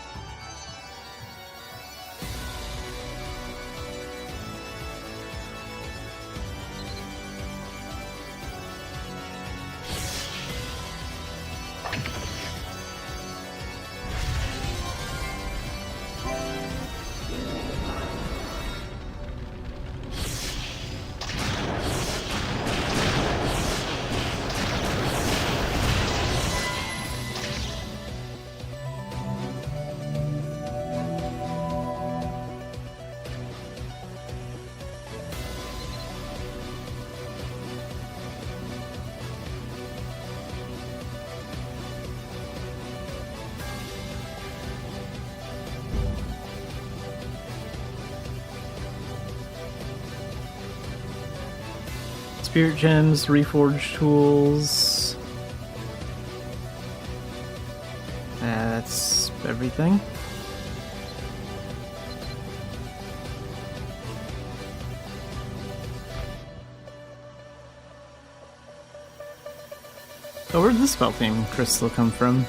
Spirit gems, reforged tools. That's everything. Oh, where'd this Spellfame crystal come from?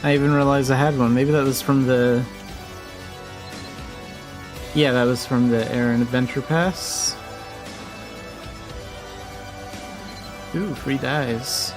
I even realized I had one. Maybe that was from the... Yeah, that was from the Air and Adventure Pass. Ooh, free dies.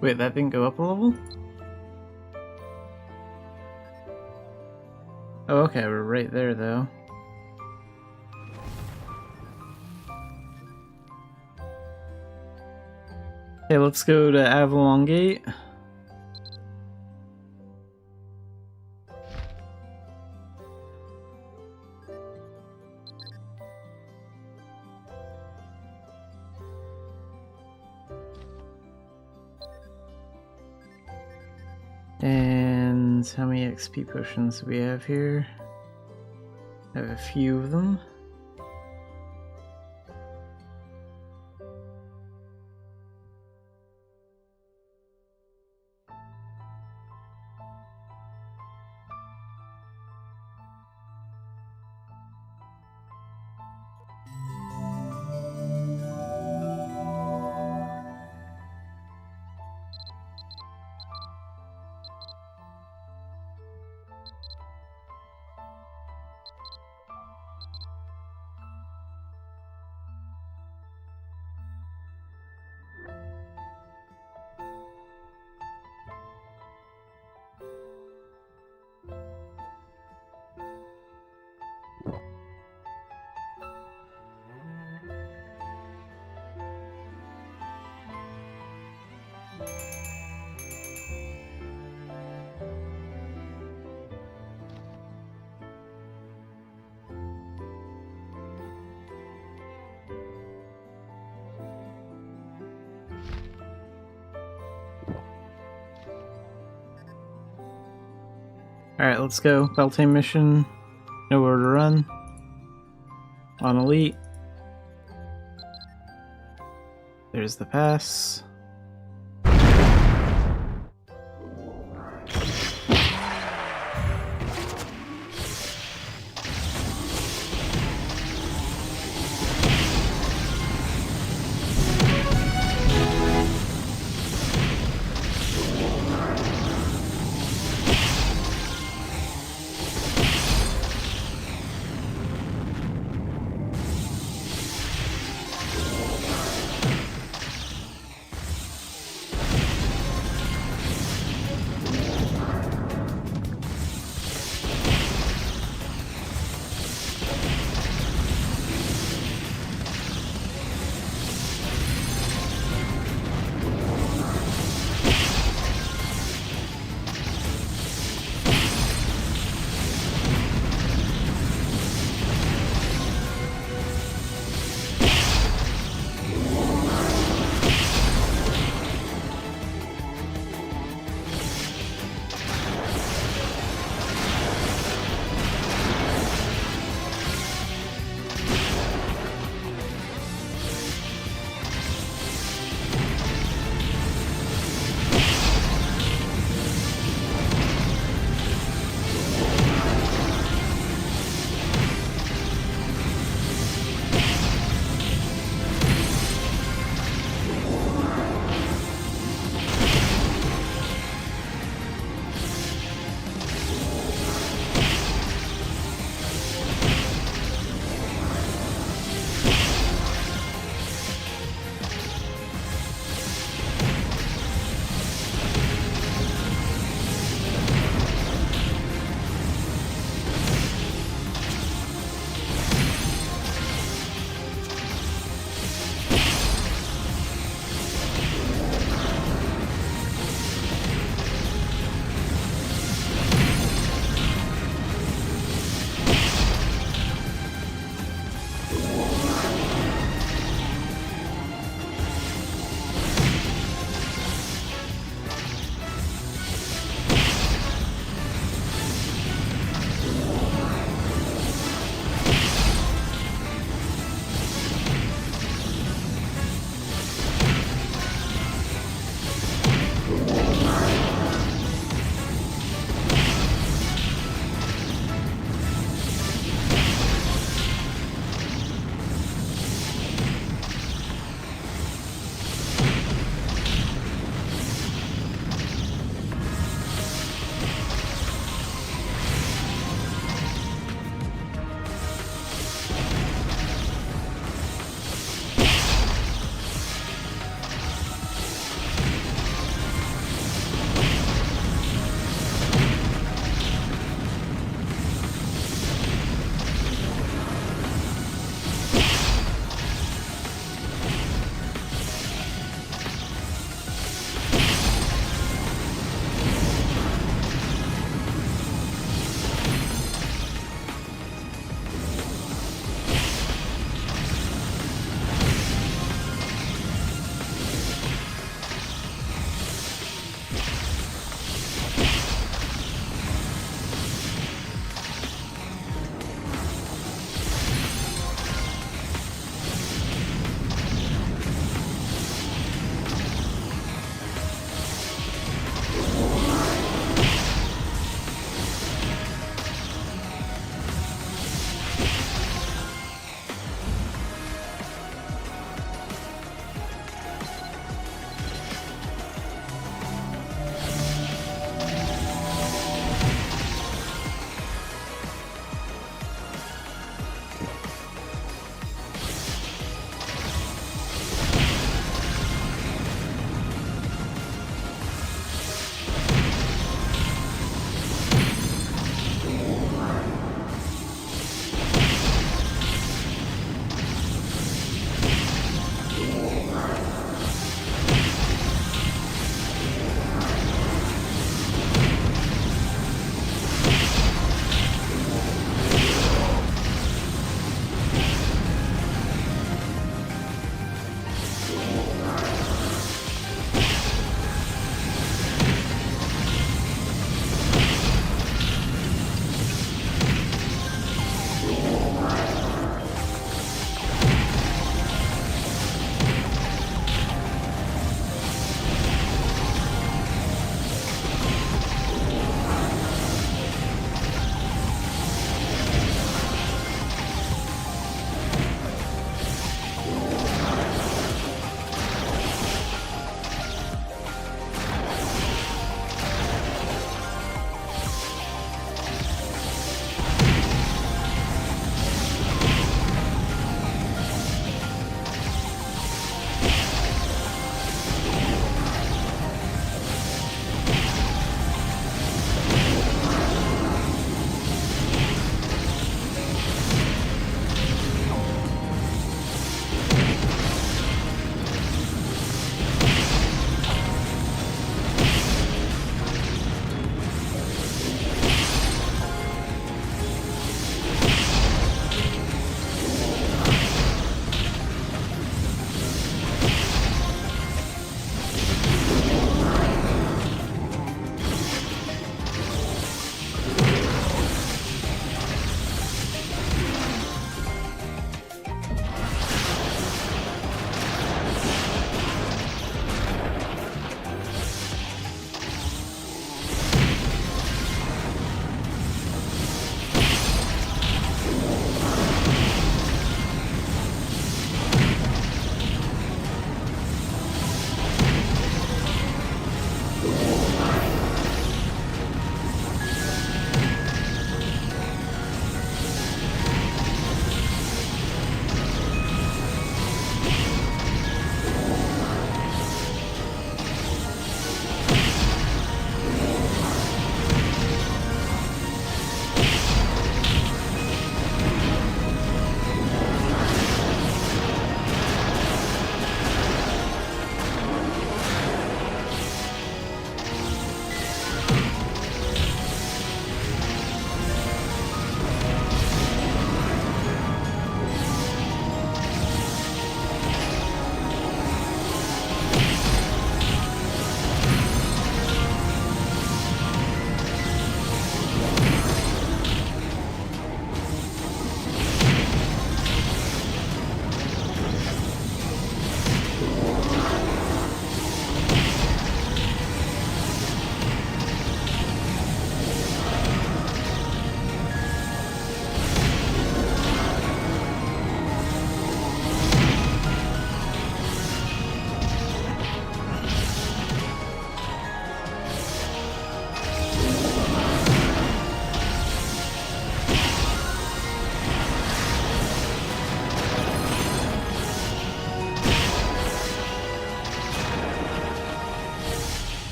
Wait, that didn't go up a level? Oh, okay, we're right there, though. Okay, let's go to Avalon Gate. And how many XP potions do we have here? I have a few of them. Alright, let's go. Beltane mission. Nowhere to run. On Elite. There's the pass.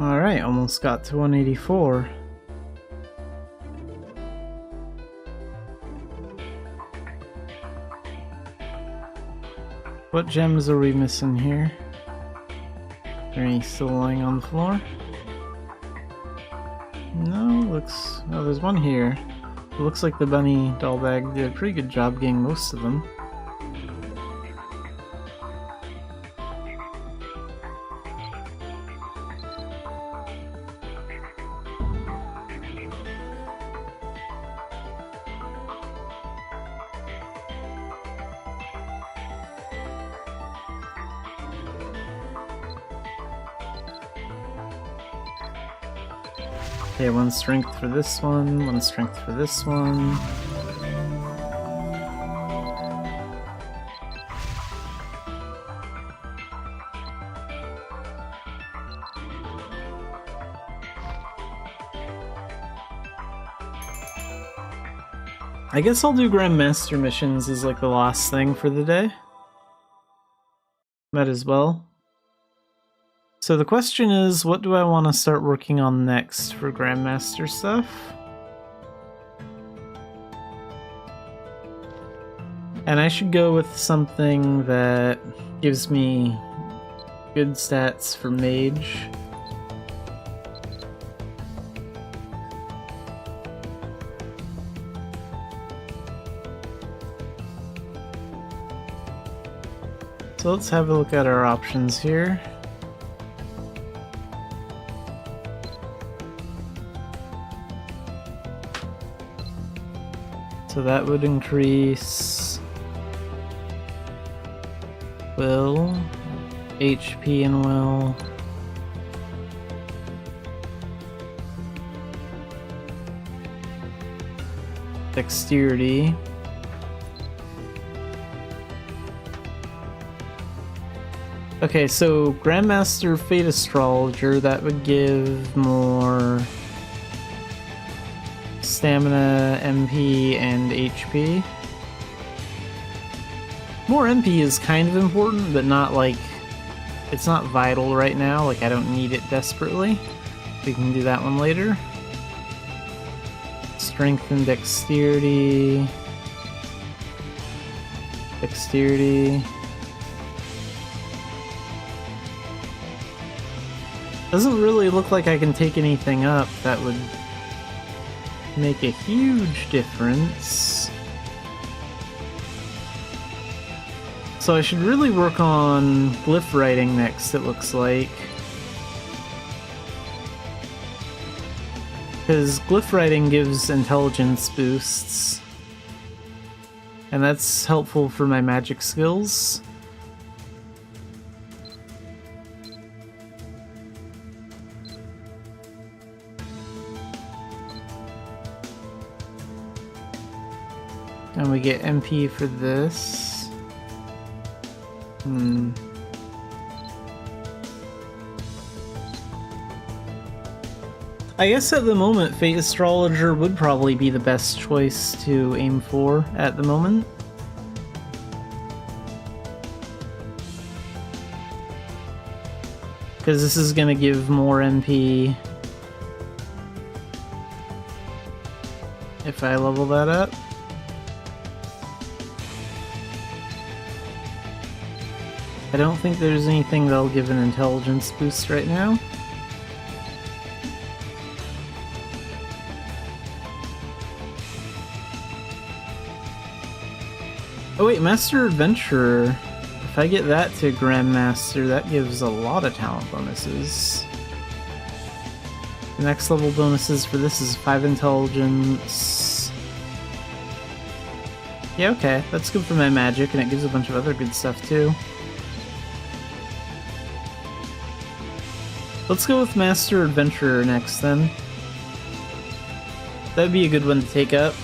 Alright, almost got to 184. What gems are we missing here? Are there any still lying on the floor? No, looks... oh, there's one here. It looks like the bunny doll bag did a pretty good job getting most of them. Okay, one strength for this one strength for this one. I guess I'll do Grandmaster missions as like the last thing for the day. Might as well. So the question is, what do I want to start working on next for Grandmaster stuff? And I should go with something that gives me good stats for Mage. So let's have a look at our options here. So that would increase will, HP and will, dexterity, okay, so Grandmaster Fate Astrologer, that would give more stamina, MP, and HP. More MP is kind of important, but not like, it's not vital right now, like I don't need it desperately. We can do that one later. Strength and dexterity. Dexterity. Doesn't really look like I can take anything up that would make a huge difference. So I should really work on glyph writing next, it looks like. Because glyph writing gives intelligence boosts. And that's helpful for my magic skills. And we get MP for this. I guess at the moment, Fate Astrologer would probably be the best choice to aim for at the moment. Because this is gonna give more MP if I level that up. I don't think there's anything that'll give an intelligence boost right now. Oh wait, Master Adventurer. If I get that to Grandmaster, that gives a lot of talent bonuses. The next level bonuses for this is 5 intelligence. Yeah, okay, that's good for my magic, and it gives a bunch of other good stuff too. Let's go with Master Adventurer next then. That'd be a good one to take up.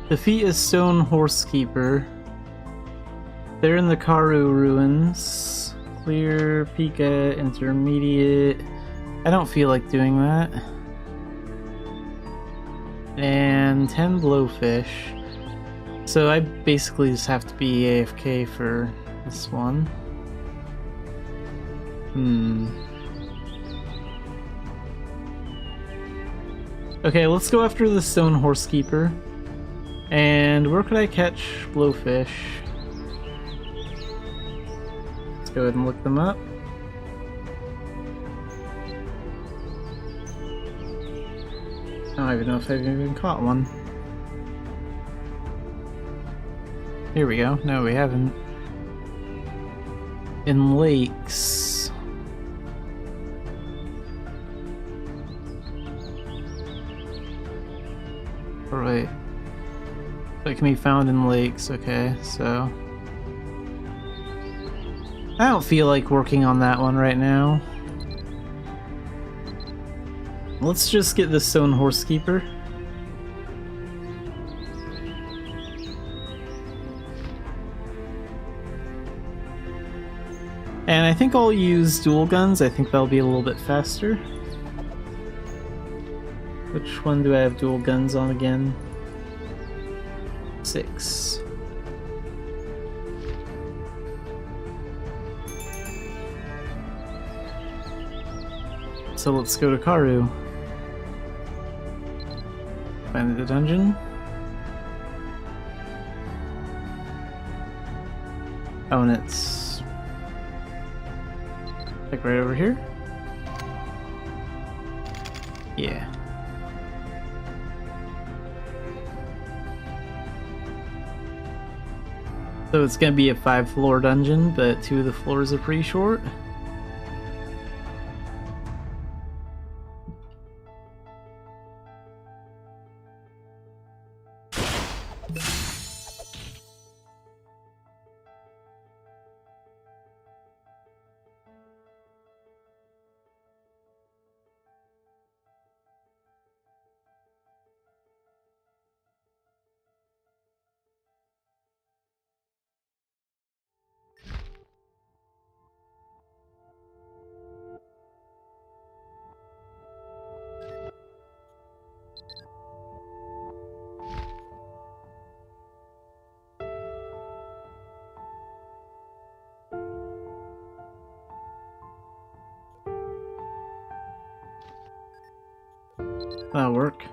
Defeat a stone horsekeeper. They're in the Karu ruins. Clear, Pika, intermediate. I don't feel like doing that. And 10 blowfish. So I basically just have to be AFK for this one. Okay, let's go after the stone horsekeeper. And where could I catch blowfish? Let's go ahead and look them up. I don't even know if I've even caught one. Here we go. No, we haven't. In lakes. Alright. It can be found in lakes, okay, so... I don't feel like working on that one right now. Let's just get the stone horsekeeper. And I think I'll use dual guns. I think that'll be a little bit faster. Which one do I have dual guns on again? 6. So let's go to Karu. Find the dungeon. Oh, and it's like right over here? Yeah. So it's gonna be a 5-floor dungeon, but 2 of the floors are pretty short. That'll work.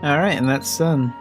Alright, and that's done.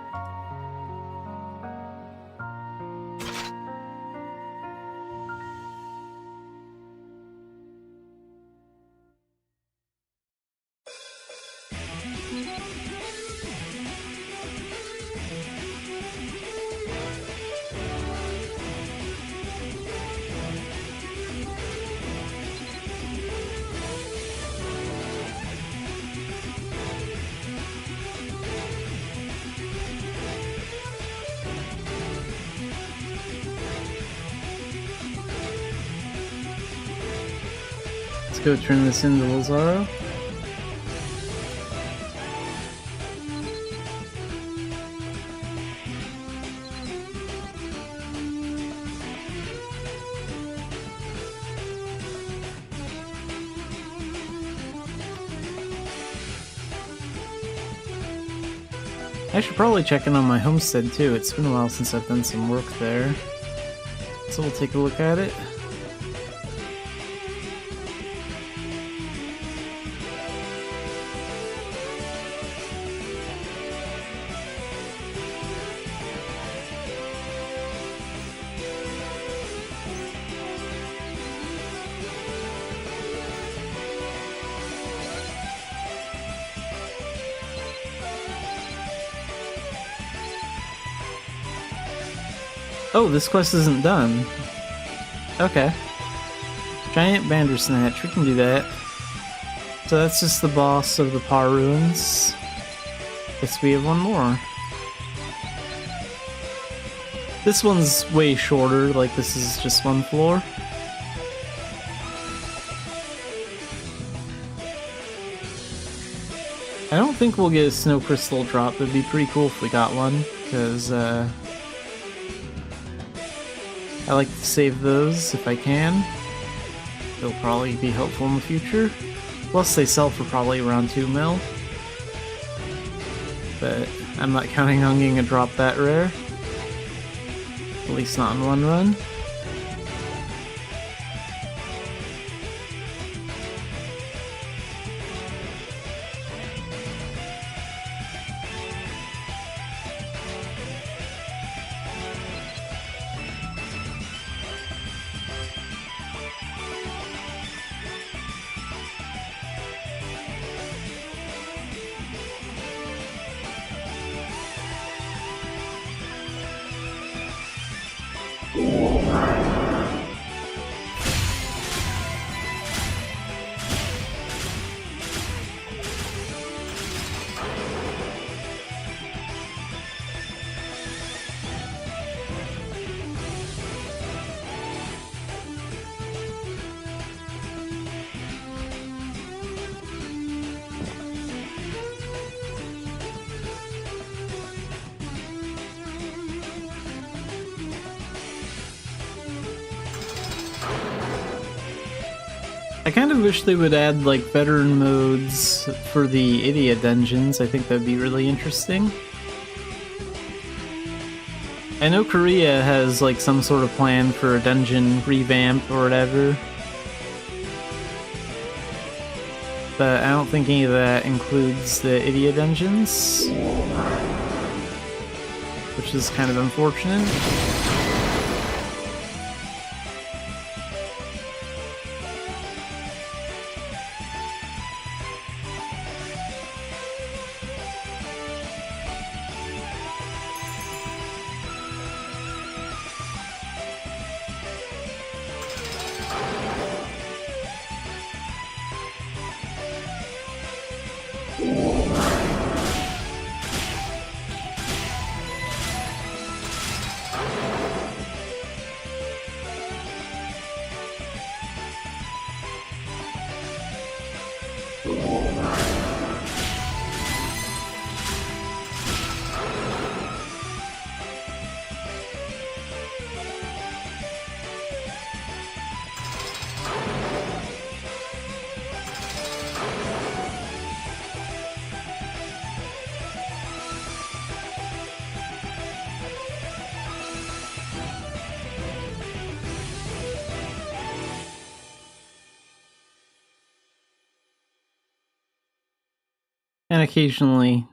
Let's go turn this into Lazaro. I should probably check in on my homestead too. It's been a while since I've done some work there. So we'll take a look at it. Oh, this quest isn't done. Okay. Giant Bandersnatch, we can do that. So that's just the boss of the Par Ruins. Guess we have one more. This one's way shorter, like this is just one floor. I don't think we'll get a snow crystal drop, it'd be pretty cool if we got one, because I like to save those if I can. They'll probably be helpful in the future. Plus they sell for probably around 2 mil. But I'm not counting on getting a drop that rare. At least not in one run. I kind of wish they would add like veteran modes for the Idia dungeons. I think that'd be really interesting. I know Korea has like some sort of plan for a dungeon revamp or whatever. But I don't think any of that includes the Idia dungeons. Which is kind of unfortunate. And occasionally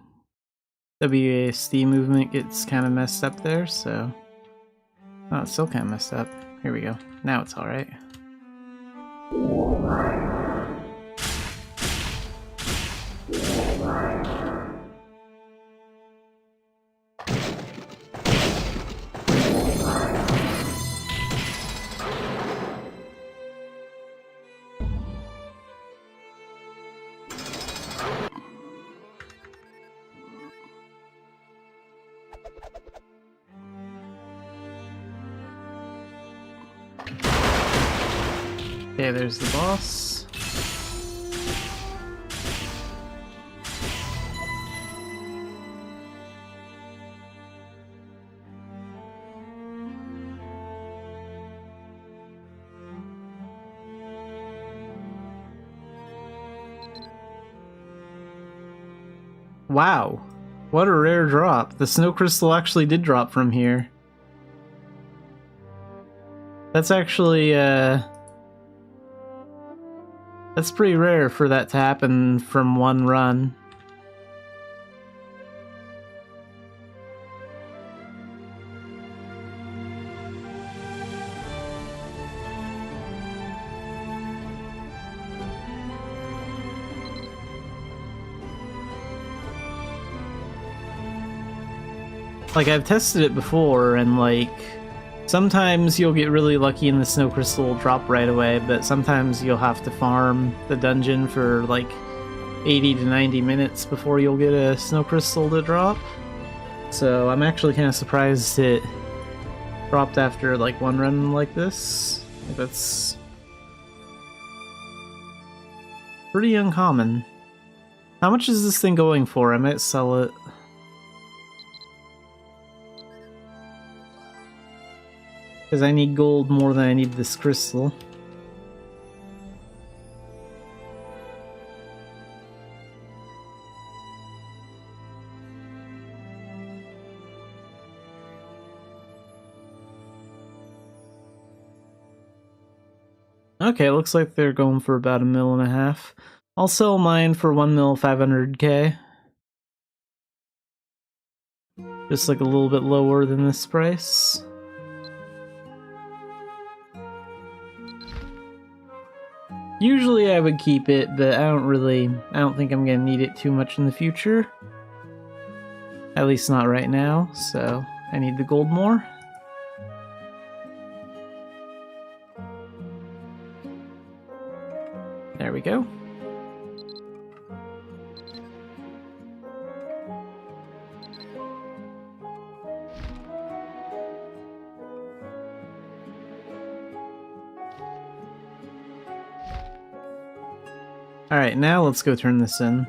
WASD movement gets kind of messed up there, so... Oh, it's still kind of messed up. Here we go. Now it's alright. Okay, there's the boss. Wow, what a rare drop. The snow crystal actually did drop from here. That's actually, that's pretty rare for that to happen from one run. Like, I've tested it before, and like, sometimes you'll get really lucky and the snow crystal will drop right away, but sometimes you'll have to farm the dungeon for like 80 to 90 minutes before you'll get a snow crystal to drop. So I'm actually kind of surprised it dropped after like one run like this. That's pretty uncommon. How much is this thing going for? I might sell it. Because I need gold more than I need this crystal. Okay, looks like they're going for about 1.5 mil. I'll sell mine for 1 mil 500k. Just like a little bit lower than this price. Usually I would keep it, but I don't think I'm gonna need it too much in the future. At least not right now, so I need the gold more. There we go. Alright, now let's go turn this in.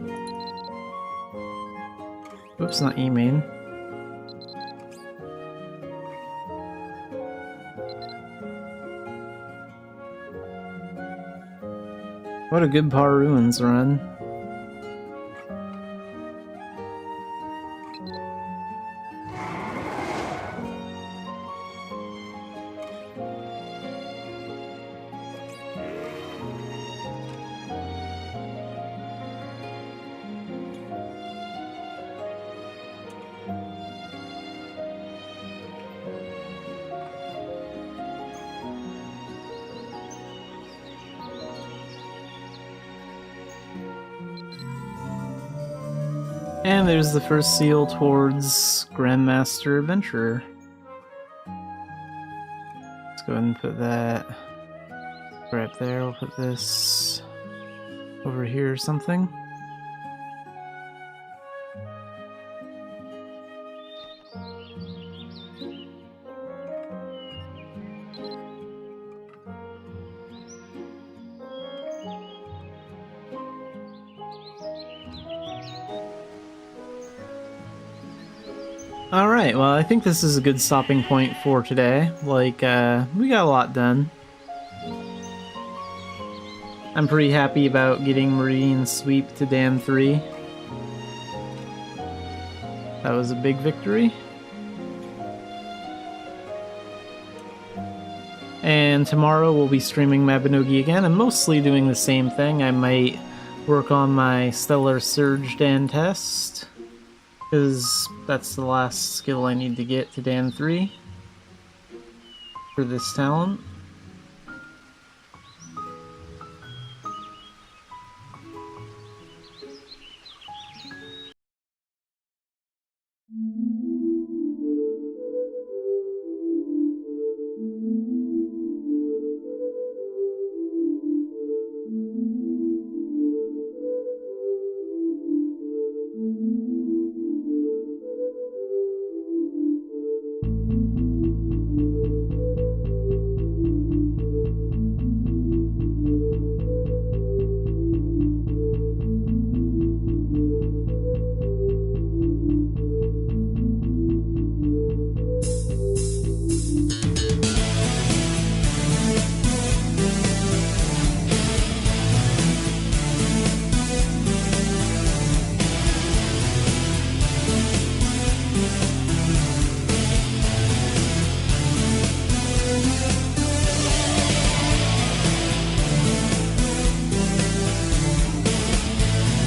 Oops, not E-main. What a good Par Ruins run. And there's the first seal towards Grandmaster Adventurer. Let's go ahead and put that right up there. We'll put this over here or something. Alright, well, I think this is a good stopping point for today. Like, we got a lot done. I'm pretty happy about getting Meridian Sweep to Dam 3. That was a big victory. And tomorrow we'll be streaming Mabinogi again. I'm mostly doing the same thing. I might work on my Stellar Surge Dan test. because that's the last skill I need to get to Dan 3 for this talent.